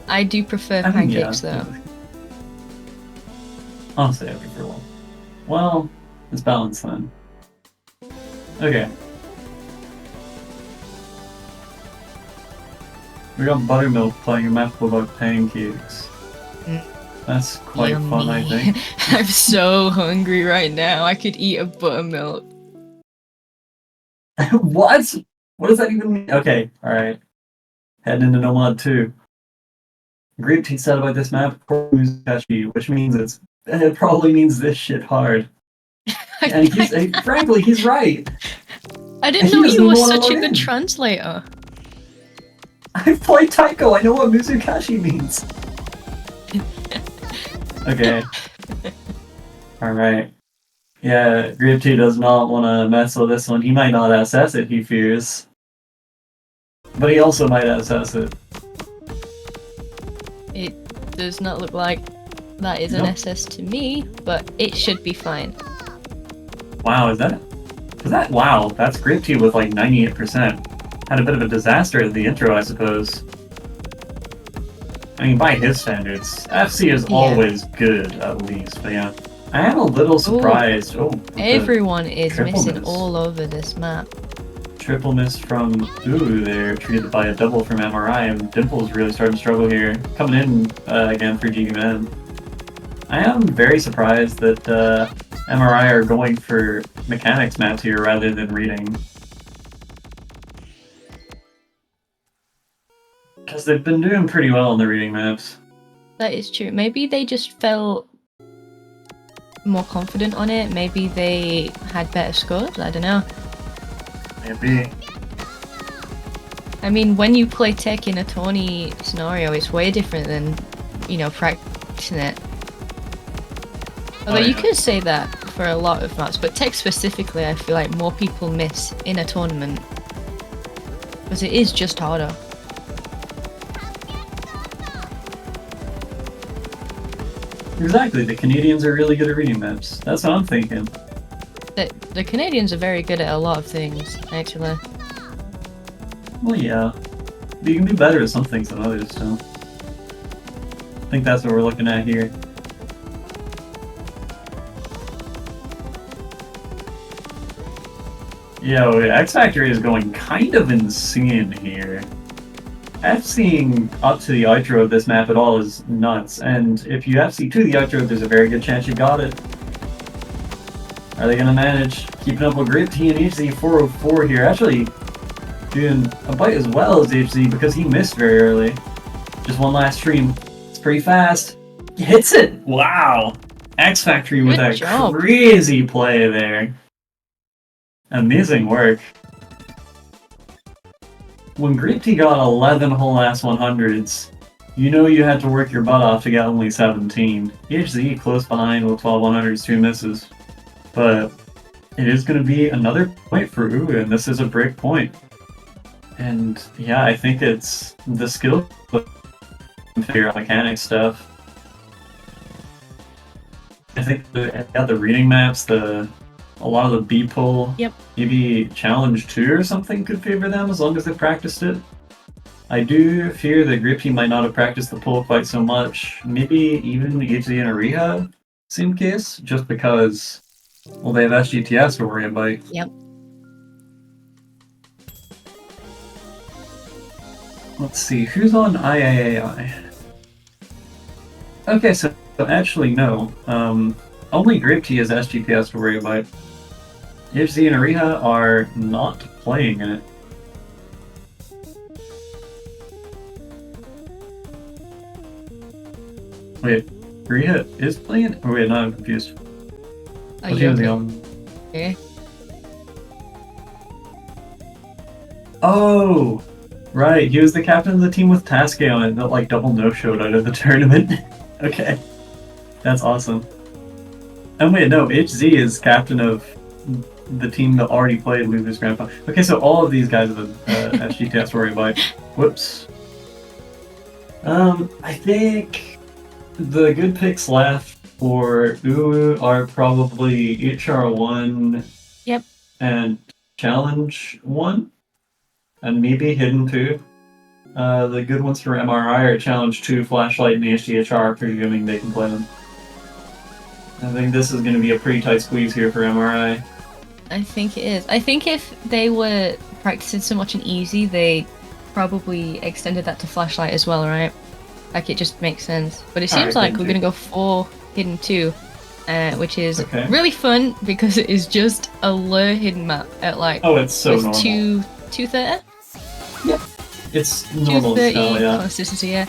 I do prefer pancakes, though. Honestly, I prefer one. Well, it's balanced then. Okay. We got Buttermilk playing a map about pancakes. That's quite Yummy. fun, I think. I'm so hungry right now. I could eat a buttermilk. What? What does that even mean? Okay, alright. Heading into Nomad 2. Great he said about this map, which means it probably means this shit hard. And frankly, he's right. I didn't know you were such a good translator. I've played Taiko, I know what Mizukashi means. Okay. Alright. Yeah, Gripty does not want to mess with this one. He might not assess it, he fears. But he also might assess it. It does not look like that is an SS to me, but it should be fine. Wow, is that wow, that's Gripty with like 98%. Had a bit of a disaster at the intro, I suppose. I mean, by his standards, FC is always good, at least, but yeah. I am a little surprised. Everyone is missing miss. all over this map. Triple miss from they're treated by a double from MRI, and Dimple's really starting to struggle here. Coming in again for GD Man. I am very surprised that MRI are going for mechanics maps here rather than reading. Because they've been doing pretty well on the reading maps. That is true. Maybe they just felt more confident on it. Maybe they had better scores. I don't know. Maybe. I mean, when you play tech in a tourney scenario, it's way different than, you know, practicing it. Although you could say that for a lot of maps, but tech specifically, I feel like more people miss in a tournament. Because it is just harder. Exactly, the Canadians are really good at reading maps. That's what I'm thinking. The Canadians are very good at a lot of things, actually. Well, yeah. But you can do better at some things than others, so. I think that's what we're looking at here. Yo, X Factory is going kind of insane here. FCing up to the outro of this map at all is nuts, and if you FC to the outro, there's a very good chance you got it. Are they gonna manage keeping up with Grip T and HZ404 here? Actually, doing a bite as well as HZ because he missed very early. Just one last stream. It's pretty fast. He hits it! Wow! X Factory with Good a job. crazy play there. Amazing work. When Grip T got 11 whole ass 100s, you know you had to work your butt off to get only 17. HZ close behind with 12 100s, 2 misses. But it is going to be another point for Uwe, and this is a break point. And yeah, I think it's the skill figure out mechanic stuff. I think the reading maps, a lot of the B pull, Yep. maybe challenge 2 or something could favor them as long as they practiced it. I do fear that Grip Team might not have practiced the pull quite so much. Maybe even HZ and Ariha, same case, just because, well, they have SGTS to worry about. Yep. Let's see, who's on IAAI? Okay, so actually no. Only Grip T has SGPS to worry about. HZ and Ariha are not playing in it. Wait, Ariha is playing it? Oh wait, no, I'm confused. Are What you team is he okay? on? Okay. Oh! Right, he was the captain of the team with Taske on it that like double no-showed out of the tournament. Okay. That's awesome. And wait, no, HZ is captain of the team that already played Losers Grand Final. Okay, so all of these guys are the SGTS worry about. Whoops. I think the good picks left for Uwu are probably HR1 Yep. and Challenge 1. And maybe Hidden 2. The good ones for MRI are Challenge 2, Flashlight, and HDHR, presuming they can play them. I think this is going to be a pretty tight squeeze here for MRI. I think it is. I think if they were practicing so much in easy, they probably extended that to Flashlight as well, right? Like, it just makes sense. But it seems like we're going to go 4 Hidden 2, which is really fun because it is just a low hidden map at like... Oh, it's so with normal. 230? Yep. It's normal 230 as hell, yeah. consistency, yeah.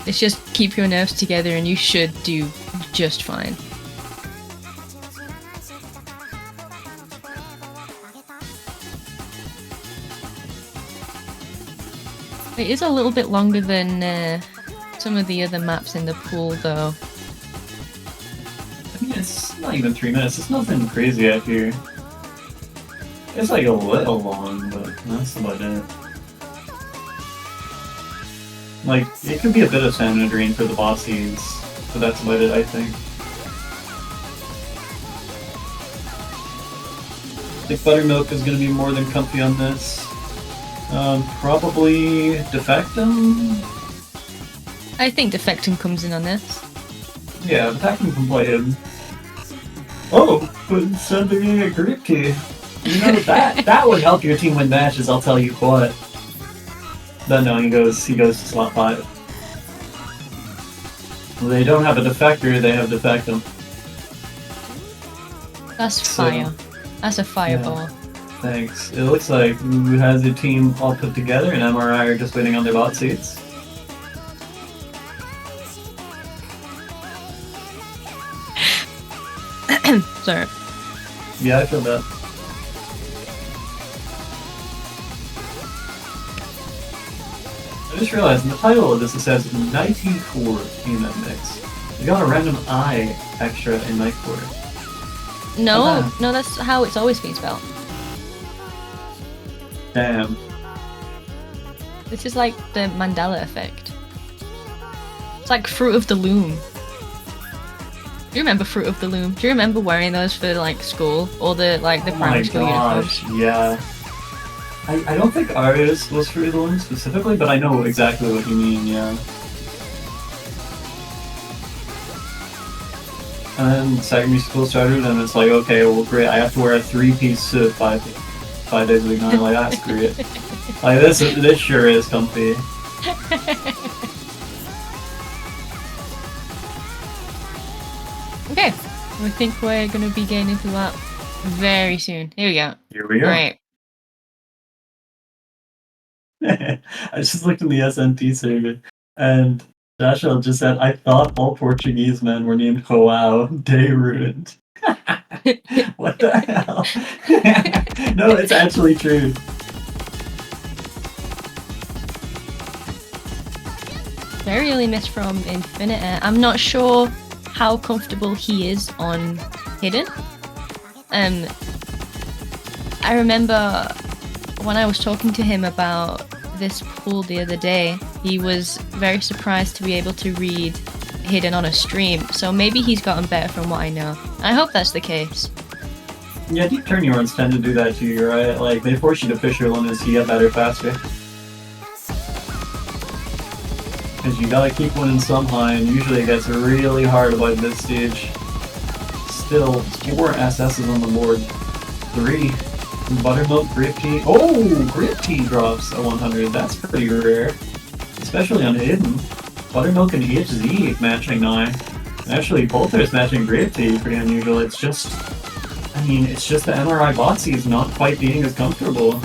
It's just keep your nerves together and you should do just fine. It is a little bit longer than some of the other maps in the pool, though. I mean, it's not even 3 minutes. It's nothing crazy out here. It's like a little long, but that's about it. Like, it could be a bit of stamina drain for the bossies, but that's about it, I think. I think Buttermilk is going to be more than comfy on this. Probably Defectum? I think Defectum comes in on this. Yeah, Defectum can play him. Oh, but instead of being a Grip T. You know, that would help your team win matches, I'll tell you what. But no, he goes to slot 5. Well, they don't have a defector, they have defectum. That's So- fire. That's a fireball. Thanks. It looks like Uwu has a team all put together, and MRI are just waiting on their bot seats. Sorry. Yeah, I feel that. I just realized in the title of this it says 94 in that mix. You got a random I extra in Night Quarter. No, Ah. no, that's how it's always been spelled. Damn. This is like the Mandela effect. It's like Fruit of the Loom. Do you remember Fruit of the Loom? Do you remember wearing those for like school or the Oh primary school uniforms? yeah. I don't think ours was Fruit of the Loom specifically, but I know exactly what you mean, yeah. And then secondary school started, and it's like, okay, well, great, I have to wear a three-piece suit five days a week, and I'm like, that's great. Like, this sure is comfy. Okay, I think we're gonna be getting into that very soon. Here we go. Here we go. Right. I just looked in the SNP survey, and Joshua just said, I thought all Portuguese men were named Joao. Day ruined. What the hell? No, it's actually true. Very early miss from Infinite Air. I'm not sure how comfortable he is on Hidden. I remember when I was talking to him about this pool the other day, he was very surprised to be able to read Hidden on a stream, so maybe he's gotten better from what I know. I hope that's the case. Yeah, deep turn yarns tend to do that to you, right? Like, they force you to push your limits to get better faster. Because you gotta keep winning somehow, and usually it gets really hard by this stage. Still, 4 SS's on the board. 3. Buttermilk, Grape Tea. Oh! Grape Tea drops a 100. That's pretty rare. Especially on Hidden. Buttermilk and HZ matching now. And actually, Polter's matching Grape Tea, pretty unusual. It's just... I mean, it's just the MRI Botsy is not quite being as comfortable.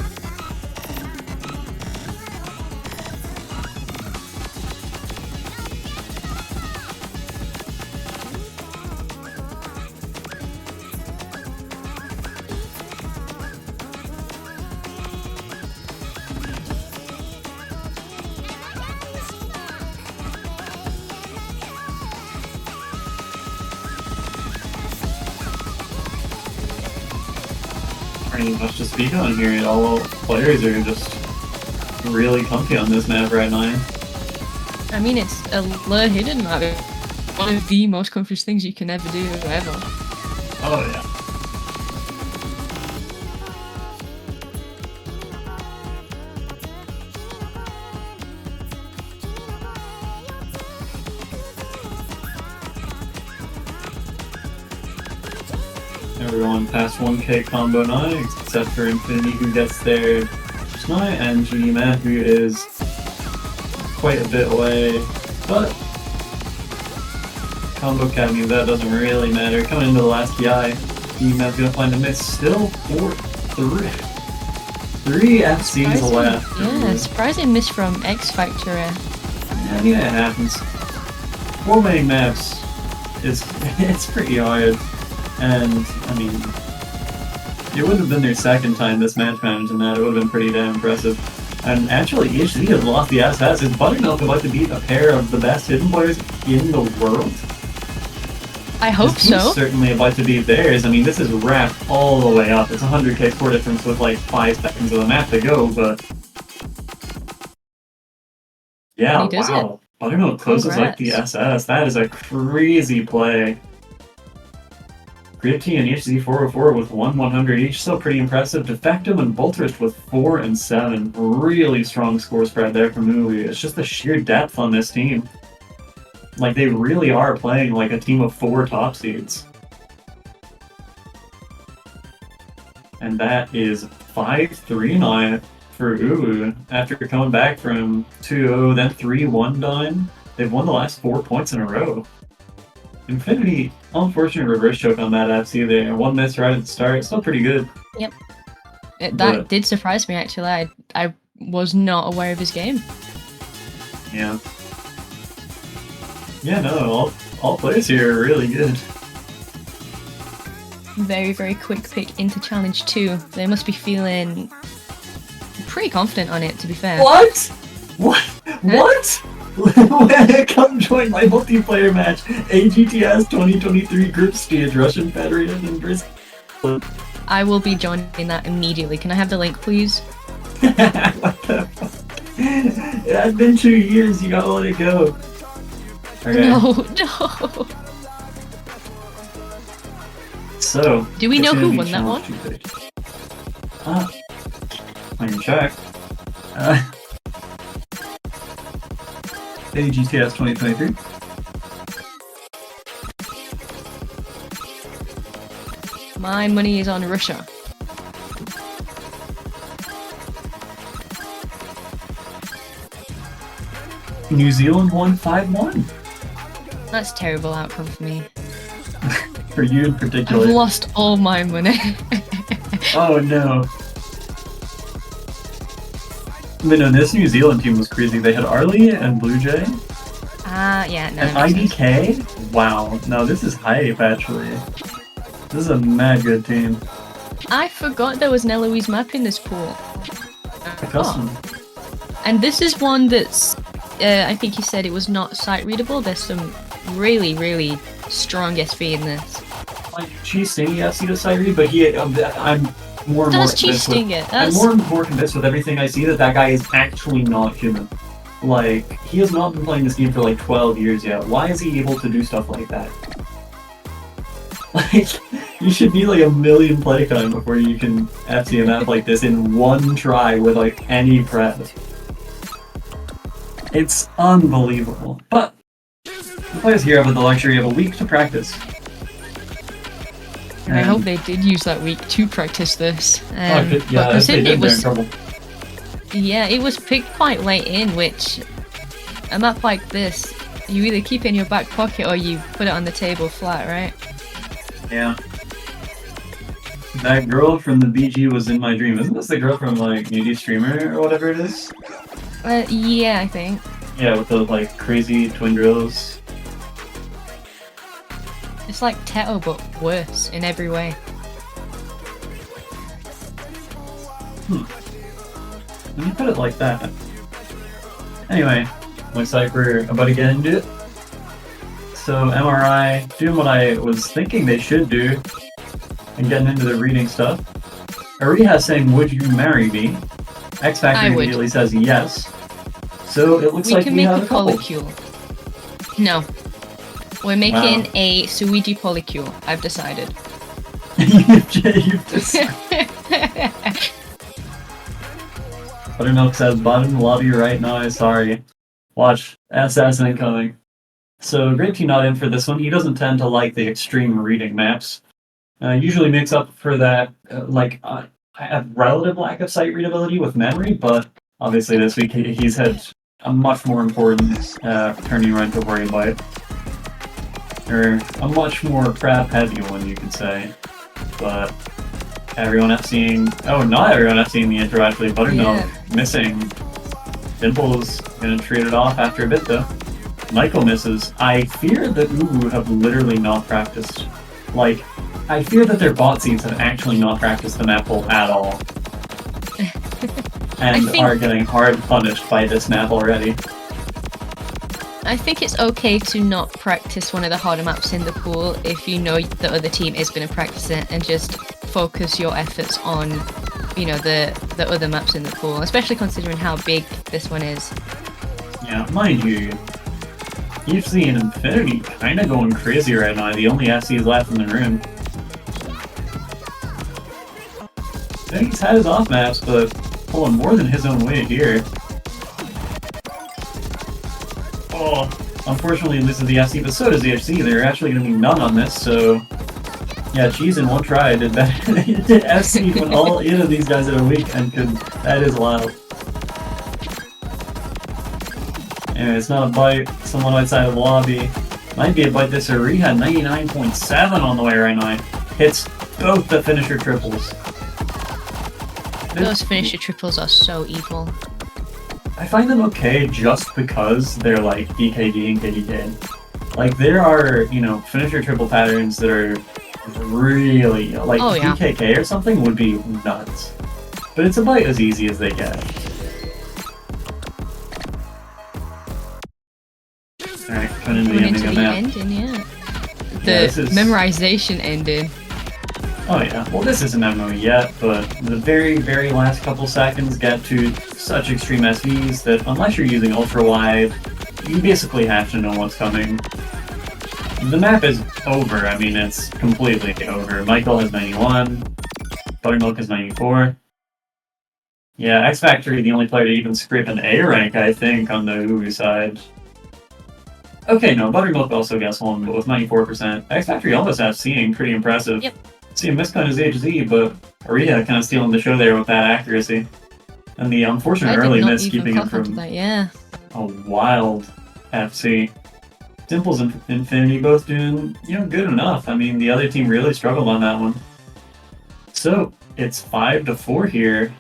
Pretty much to speak on here. All players are just really comfy on this map right now. I mean, it's a low hidden map. One of the most comfortable things you can ever do, ever. Oh yeah. Everyone past 1k combo now, except for Infinity, who gets there just now, and G-Matt, who is quite a bit away, but combo academy, that doesn't really matter. Coming into the last PI, G-Matt's gonna find a miss. Still 4-3. 3 FCs left. Yeah, surprising miss from X Factor. Yeah, I mean, it happens. 4 main maps is it's pretty hard. And, I mean, it would have been their second time this match managing that. It would have been pretty damn impressive. And actually, HC has lost the SS. Is Buttermilk about to beat a pair of the best hidden players in the world? I hope This team's so. certainly about to beat theirs. I mean, this is wrapped all the way up. It's 100k score difference with like 5 seconds of the map to go, but... Yeah, He does wow. Buttermilk closes like the Congrats. SS. That is a crazy play. Grape Tea and HZ404 with 100 each, still pretty impressive. Defectum and Bolterist with 4 and 7. Really strong score spread there from Uwu. It's just the sheer depth on this team. Like, they really are playing like a team of 4 top seeds. And that is 5-3 now for Uwu after coming back from 2-0, then 3-1 down. They've won the last 4 points in a row. Infinity, unfortunate reverse choke on that FC there. One miss right at the start. Still pretty good. Yep. That But- did surprise me, actually. I was not aware of his game. Yeah. Yeah, no, all players here are really good. Very, very quick pick into Challenge 2. They must be feeling pretty confident on it, to be fair. What? What? Come join my multiplayer match. AGTS 2023 Group Stage, Russian Federation and Brisbane. I will be joining that immediately. Can I have the link, please? What the fuck? It has been 2 years, you gotta let it go. Okay. No, no. So, Do we know who Infinity won that Challenge one? 2 I can check. AGTS 2023. My money is on Russia. New Zealand won 5-1. That's a terrible outcome for me. For you in I've particular. lost all my money. Oh no. But no, this New Zealand team was crazy. They had Arlie and Blue Jay Yeah, no. and that makes sense. IDK. Wow. No, this is hype actually. This is a mad good team. I forgot there was an Eloise map in this pool. Custom. And this is one that's, I think you said it was not sight readable. There's some really, really strong SV in this. Like Cheese yes, he does sight read, but I'm more and more Does convinced with, Sting it? I'm That's more and more convinced with everything I see that guy is actually not human. Like, he has not been playing this game for like 12 years yet. Why is he able to do stuff like that? Like, you should need like 1 million playtime before you can FC a map like this in one try with like any prep. It's unbelievable. But the players here have the luxury of a week to practice. I hope they did use that week to practice this. Yeah, but if they considering did, it they're in was, trouble. yeah, it was picked quite late in, which a map like this, you either keep it in your back pocket or you put it on the table flat, right? Yeah. That girl from the BG was in my dream. Isn't this the girl from like Nudie Streamer or whatever it is? Yeah, I think. Yeah, with the like crazy twin drills. It's like Teto, but worse in every way. When you put it like that. Anyway, looks like we're about to get into it. So MRI, doing what I was thinking they should do, and getting into the reading stuff. Ariha saying, "Would you marry me?" X Factor I would. immediately says yes. So it looks We like can we make have a a couple. polycule. No. We're making a Suiji polycule, I've decided. You've just Buttermilk says bottom lobby right now, sorry. Watch, assassin incoming. So Great T not in for this one. He doesn't tend to like the extreme reading maps. Usually makes up for that I have relative lack of sight readability with memory, but obviously this week he's had a much more important turning around to worry about. Or a much more prep heavy one, you could say. But everyone FCing. Oh, not everyone FCing the intro actually. Buttermilk missing. Dimple's gonna trade it off after a bit though. Michael misses. I fear that Uwu have literally not practiced. Like, I fear that their bot seeds have actually not practiced the map pool at all. And are getting hard punished by this map already. I think it's okay to not practice one of the harder maps in the pool if you know the other team is going to practice it, and just focus your efforts on, you know, the other maps in the pool, especially considering how big this one is. Yeah, mind you, you've seen Infinity kind of going crazy right now, the only SCs left in the room. I think he's had his off maps, but pulling more than his own weight here. Oh, unfortunately he loses the FC, but so does the FC. They're actually going to be none on this, so... Yeah, Cheese in one try did better. He did FC when all 8 of these guys in a week and could... That is wild. Anyway, it's not a bite. Someone outside of the lobby. Might be a bite. This Ariha 99.7 on the way right now. Hits both the finisher triples. Those finisher triples are so evil. I find them okay just because they're like DKD and KDK. Like there are, you know, finisher triple patterns that are really like Oh, yeah. DKK or something would be nuts. But it's about as easy as they get. Alright, coming into the Coming ending into of the that. ending, yeah. The this is- memorization ending. Oh yeah, well this isn't MMO yet, but the very, very last couple seconds get to such extreme SVs that unless you're using ultra wide, you basically have to know what's coming. The map is over, I mean it's completely over. Michael has 91, Buttermilk has 94. Yeah, X Factory, the only player to even scrape an A rank, I think, on the Uru side. Okay, no, Buttermilk also gets one, but with 94%. X Factory almost has seeing, pretty impressive. Yep. See, miscount is HZ, but Aria kind of stealing the show there with that accuracy. And the unfortunate I early did not miss even keeping him clock onto from that, yeah. a wild FC. Dimples and Infinity both doing, you know, good enough. I mean, the other team really struggled on that one. So, it's 5-4 here.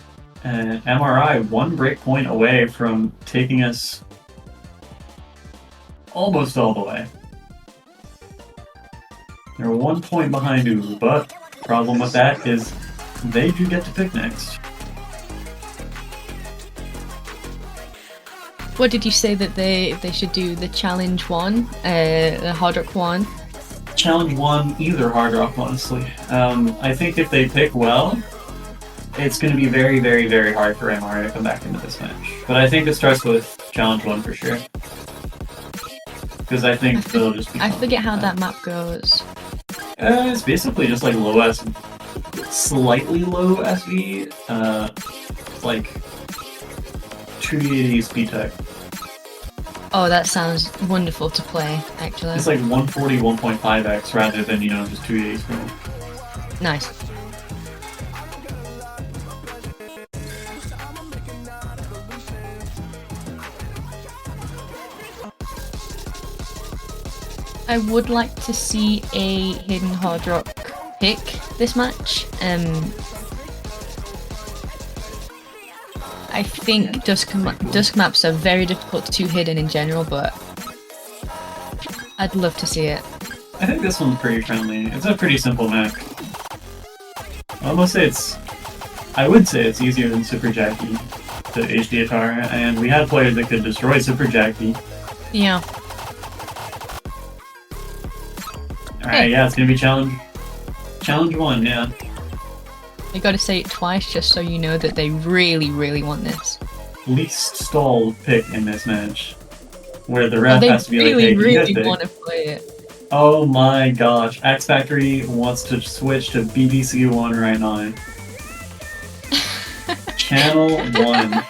And MRI one break point away from taking us almost all the way. They're 1 point behind Uru, but problem with that is they do get to pick next. What did you say that they should do? The challenge one? The hard rock one? Challenge one, either hard rock, honestly. I think if they pick well, it's going to be very, very, very hard for MRI to come back into this match. But I think it starts with challenge one for sure. Because I think they'll just be I fine. forget how that map goes. It's basically just like low S, slightly low SV, like 280 speed tech. Oh, that sounds wonderful to play, actually. It's like 140, 1.5x rather than, you know, just 280 speed. Nice. I would like to see a hidden hard rock pick this match. I think dusk maps are very difficult to hidden in general, but I'd love to see it. I think this one's pretty friendly. It's a pretty simple map. I would say it's easier than Super Jackie to HD Atara, and we had players that could destroy Super Jackie. Yeah. Alright, Hey. yeah, it's gonna be challenge one, yeah. You gotta say it twice just so you know that they really, really want this. Least stalled pick in this match. Where the ref They has to be really, like, hey, you really pick. want to play it. Oh my gosh, X Factory wants to switch to BBC 1 right now. Channel 1.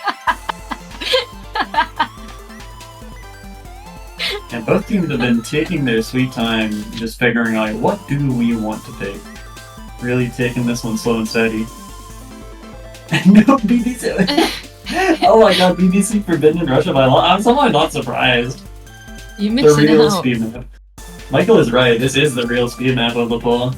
And both teams have been taking their sweet time just figuring out what do we want to pick. Really taking this one slow and steady. No BBC. Oh my god, BBC Forbidden in Russia by law. I'm somehow not surprised. You're The missing real out. speed map. Michael is right, this is the real speed map of the poll.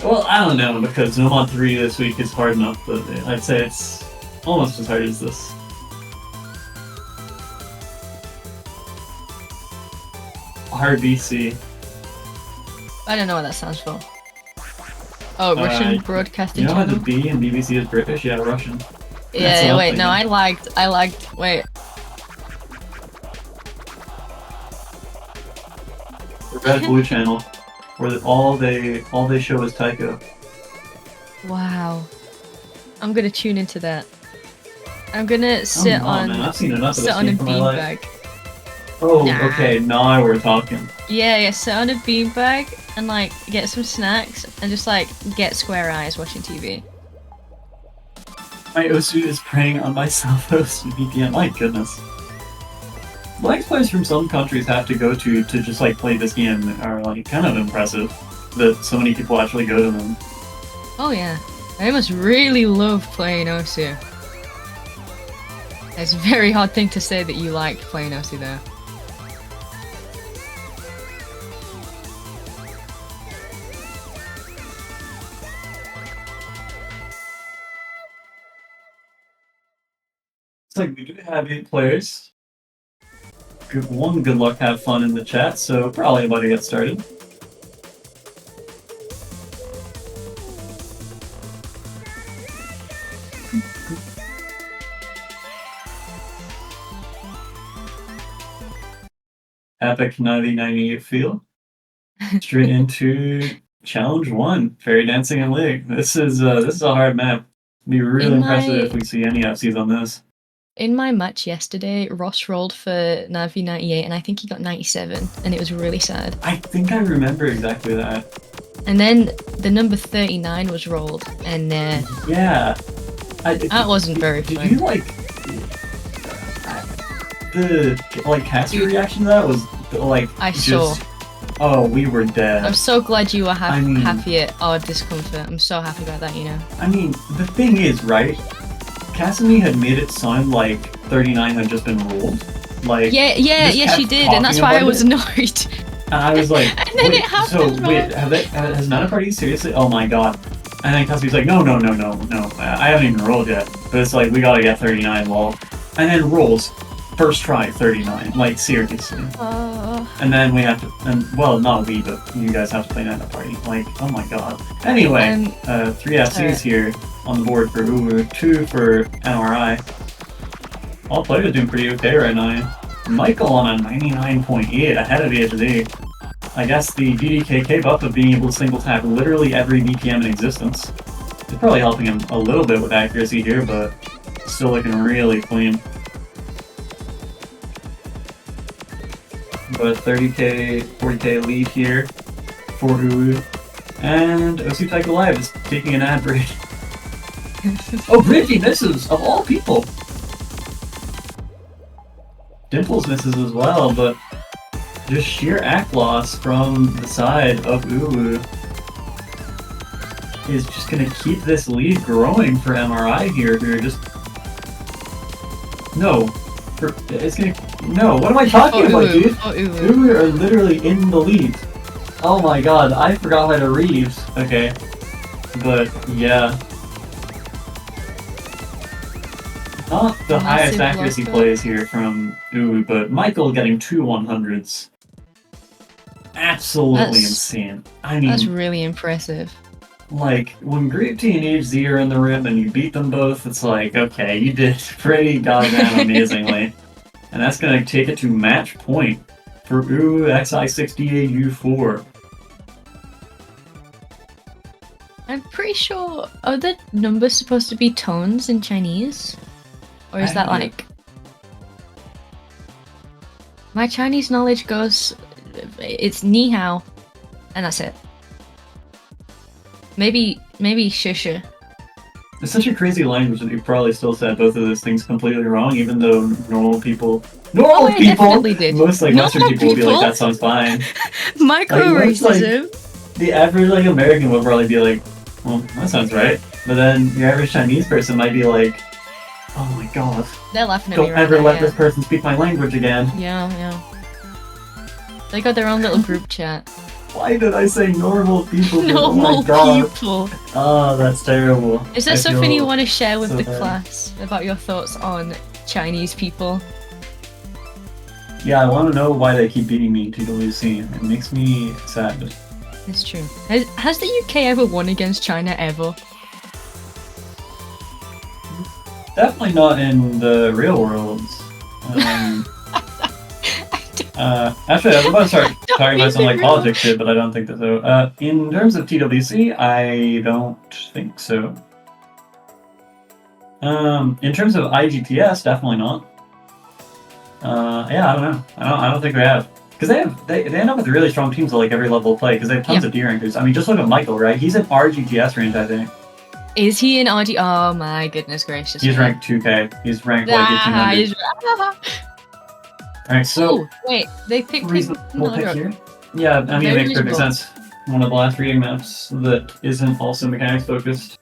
Well, I don't know, because Nomad 3 this week is hard enough, but I'd say it's almost as hard as this. RBC. I don't know what that stands for. Oh, Russian Broadcasting You know how the Channel? B in BBC is British? Yeah, Russian. Yeah, what wait, I'm no, thinking. I lagged, wait. The Red Blue channel, where all they show is taiko. Wow. I'm gonna tune into that. I'm gonna sit Man, I've seen enough of sit this on a game for my life. beanbag. Oh, Nah. okay, now we're talking. Yeah, sit on a beanbag and like get some snacks and just like get square eyes watching TV. My Osu is preying on my self-host VPN. My goodness. Black players from some countries have to go to just like play this game are like kind of impressive that so many people actually go to them. Oh yeah. I must really love playing Osu. It's a very hard thing to say that you liked playing OC there. It's like we do have 8 players. Good luck, have fun in the chat, so probably about to get started. Epic 9098 feel. Straight into challenge 1, Fairy Dancing and League. This is a hard map. It'd be really impressive if we see any FCs on this. In my match yesterday, Ross rolled for Navi 98 and I think he got 97 and it was really sad. I think I remember exactly that. And then the number 39 was rolled and yeah. that wasn't very fun. Did you like the caster reaction to that was like I saw. Oh, we were dead. I'm so glad you were mean, happy at our discomfort. I'm so happy about that, you know. I mean, the thing is, right? Cassidy had made it sound like 39 had just been ruled. Like yeah, she did, and that's why I was annoyed. And I was like, and then it happened. So wait, has Mana Party seriously? Oh my god! And then Cassidy's like, no, I haven't even rolled yet. But it's like we gotta get 39, lol. And then rolls, first try 39, like seriously. And then we have to, and well, not we, but you guys have to play Mana Party. Like, oh my god. Anyway, 3 FCs here on the board for Uwu, 2 for MRI. All players are doing pretty okay right now. Michael on a 99.8 ahead of HZ. I guess the DDKK buff of being able to single tap literally every BPM in existence is probably helping him a little bit with accuracy here, but still looking really clean. But 30k, 40k lead here for Uwu. And osutaikolive is taking an ad break. Oh, Bridgie misses, of all people! Dimples misses as well, but just sheer act loss from the side of Uwu is just gonna keep this lead growing for MRI here, who are just... No. It's gonna... No, what am I talking about, dude? Uwu are literally in the lead. Oh my god, I forgot how to read. Okay. But, yeah. Not the highest accuracy plays here from Uwu, but Michael getting 2 100s. Absolutely insane. I mean, that's really impressive. Like, when Grape Tea and HZ are in the room and you beat them both, it's like, okay, you did pretty goddamn amazingly. And that's gonna take it to match point for Uwu xì6dầu4. I'm pretty sure, are the numbers supposed to be tones in Chinese? Or is that like... My Chinese knowledge goes... It's ni hao, and that's it. Maybe shusha. It's such a crazy language that you probably still said both of those things completely wrong, even though normal people... Definitely did. Most like Western people will be like, that sounds fine. Micro-racism. Like, the average like American will probably be like, well, that sounds right. But then your average Chinese person might be like, oh my god. They're laughing at me Don't right ever now, let this person speak my language again. Yeah. They got their own little group chat. Why did I say normal people? Normal people. Oh, that's terrible. Is there something you want to share with the class about your thoughts on Chinese people? Yeah, I want to know why they keep beating me in TWC. It makes me sad. It's true. Has the UK ever won against China ever? Definitely not in the real world. Actually, I was about to start talking about some like politics shit, but I don't think that so. In terms of TWC, I don't think so. In terms of IGTS, definitely not. Yeah, I don't know. I don't think we have. Because they end up with really strong teams at like every level of play, because they have tons of D rankers. I mean, just look at Michael, right? He's in RGTS range, I think. Is he in RG? Oh my goodness gracious. He's ranked 2K. He's ranked like 1800. Alright, so... Ooh, wait, they picked reasonable pick here? Yeah, I mean, it makes perfect sense. One of the last reading maps that isn't also mechanics focused.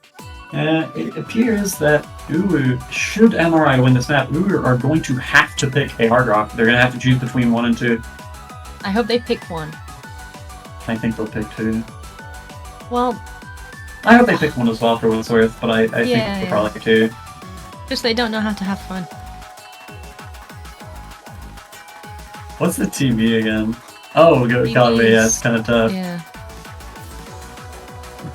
It appears that should MRI win this map, are going to have to pick a hard rock. They're going to have to choose between 1 and 2. I hope they pick one. I think they'll pick 2. Well, I hope they pick 1 as well for what it's worth, but I think they'll probably pick 2. just they don't know how to have fun. What's the TV again? Oh, Calibre, yeah, it's kind of tough. Yeah.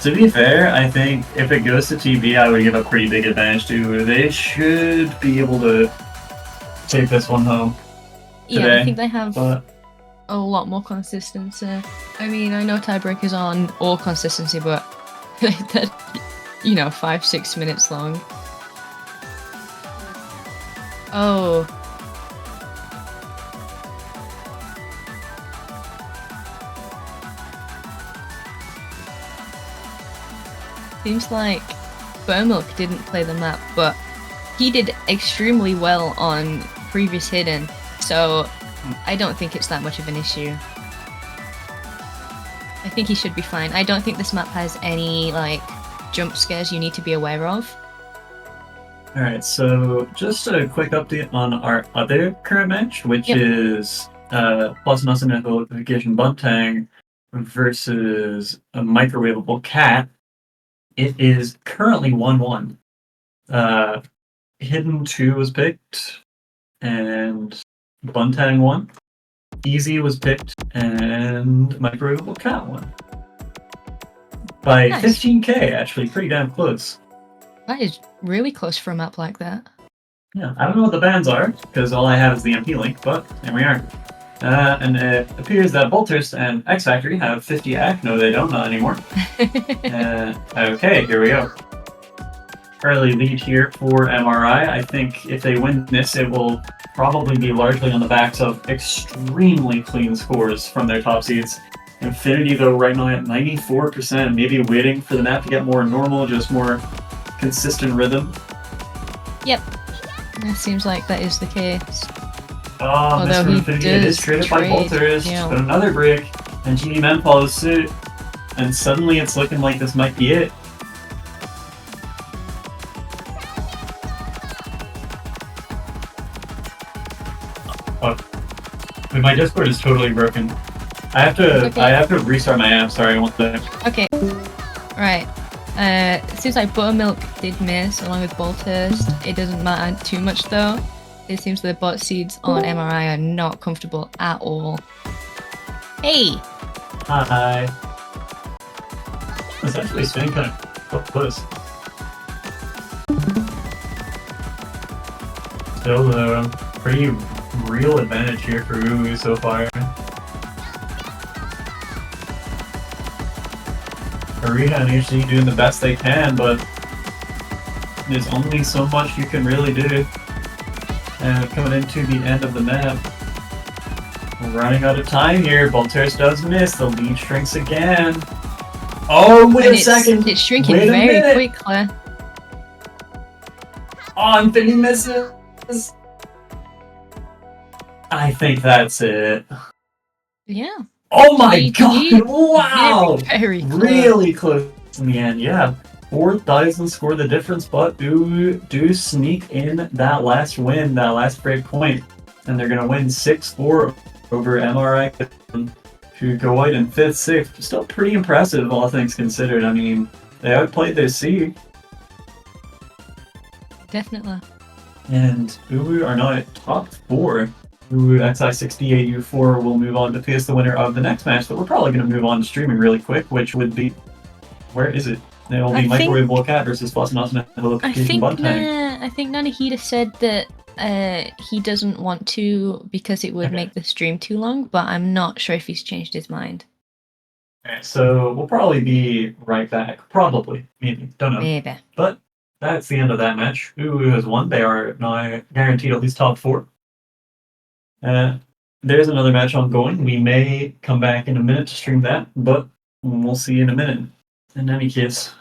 To be fair, I think if it goes to TV, I would give a pretty big advantage to. They should be able to take this one home today. Yeah, I think they have but a lot more consistency. I mean, I know tiebreakers on all consistency, but they're, 5-6 minutes long. Oh. Seems like Buttermilk didn't play the map, but he did extremely well on previous hidden, so I don't think it's that much of an issue. I think he should be fine. I don't think this map has any, jump scares you need to be aware of. Alright, so just a quick update on our other current match, which is Plus Nothing Amplification Buntang versus a microwavable cat. It is currently 1-1. Hidden 2 was picked, and Buntang won. Easy was picked, and Microwavable Cat won. By Nice. 15k, actually, pretty damn close. That is really close for a map like that. Yeah, I don't know what the bans are, because all I have is the MP link, but there we are. And it appears that Bolters and X Factory have 50 AC. No, they don't, not anymore. Okay, here we go. Early lead here for MRI. I think if they win this, it will probably be largely on the backs of extremely clean scores from their top seeds. Infinity, though, right now at 94%, maybe waiting for the map to get more normal, just more consistent rhythm. Yep. It seems like that is the case. Oh, Although Mr. he Infinity is does traded by trade, Bolters, yeah. but another break, and Genie Men follows suit, and suddenly it's looking like this might be it. Oh, wait, my Discord is totally broken. I have to restart my app. Sorry, one second. Okay. Right. It seems like Buttermilk did miss along with Bolthurst. It doesn't matter too much though. It seems the bot seeds on MRI are not comfortable at all. Hey! Hi. It's actually staying kind of close. Still, though, pretty real advantage here for Uwu so far. Korea and HD doing the best they can, but there's only so much you can really do. And coming into the end of the map, we're running out of time here. Bolters does miss. The lead shrinks again. Oh, wait a second. It's shrinking Wait a very minute. quickly. Oh, Infinity misses. I think that's it. Yeah. Oh my GG. god! Wow! Very close. Really close in the end, yeah. 4,000 score the difference, but do sneak in that last win, that last break point, and they're gonna win 6-4 over MRI to go out in 5th, 6th. Still pretty impressive, all things considered. I mean, they outplayed their seed. Definitely. And Uwu are now at top 4. Uwu xì6dầu4 will move on to face the winner of the next match, but we're probably going to move on to streaming really quick, which would be... Where is it? It'll be Microwavable Cat versus Plus Nothing Amplification Buntang. I think Nanahida said that he doesn't want to because it would make the stream too long, but I'm not sure if he's changed his mind. Alright, so we'll probably be right back. Probably. Maybe. Don't know. Maybe. But that's the end of that match. Uwu has won. They are now guaranteed at least top 4. There's another match ongoing. We may come back in a minute to stream that, but we'll see in a minute. In any case,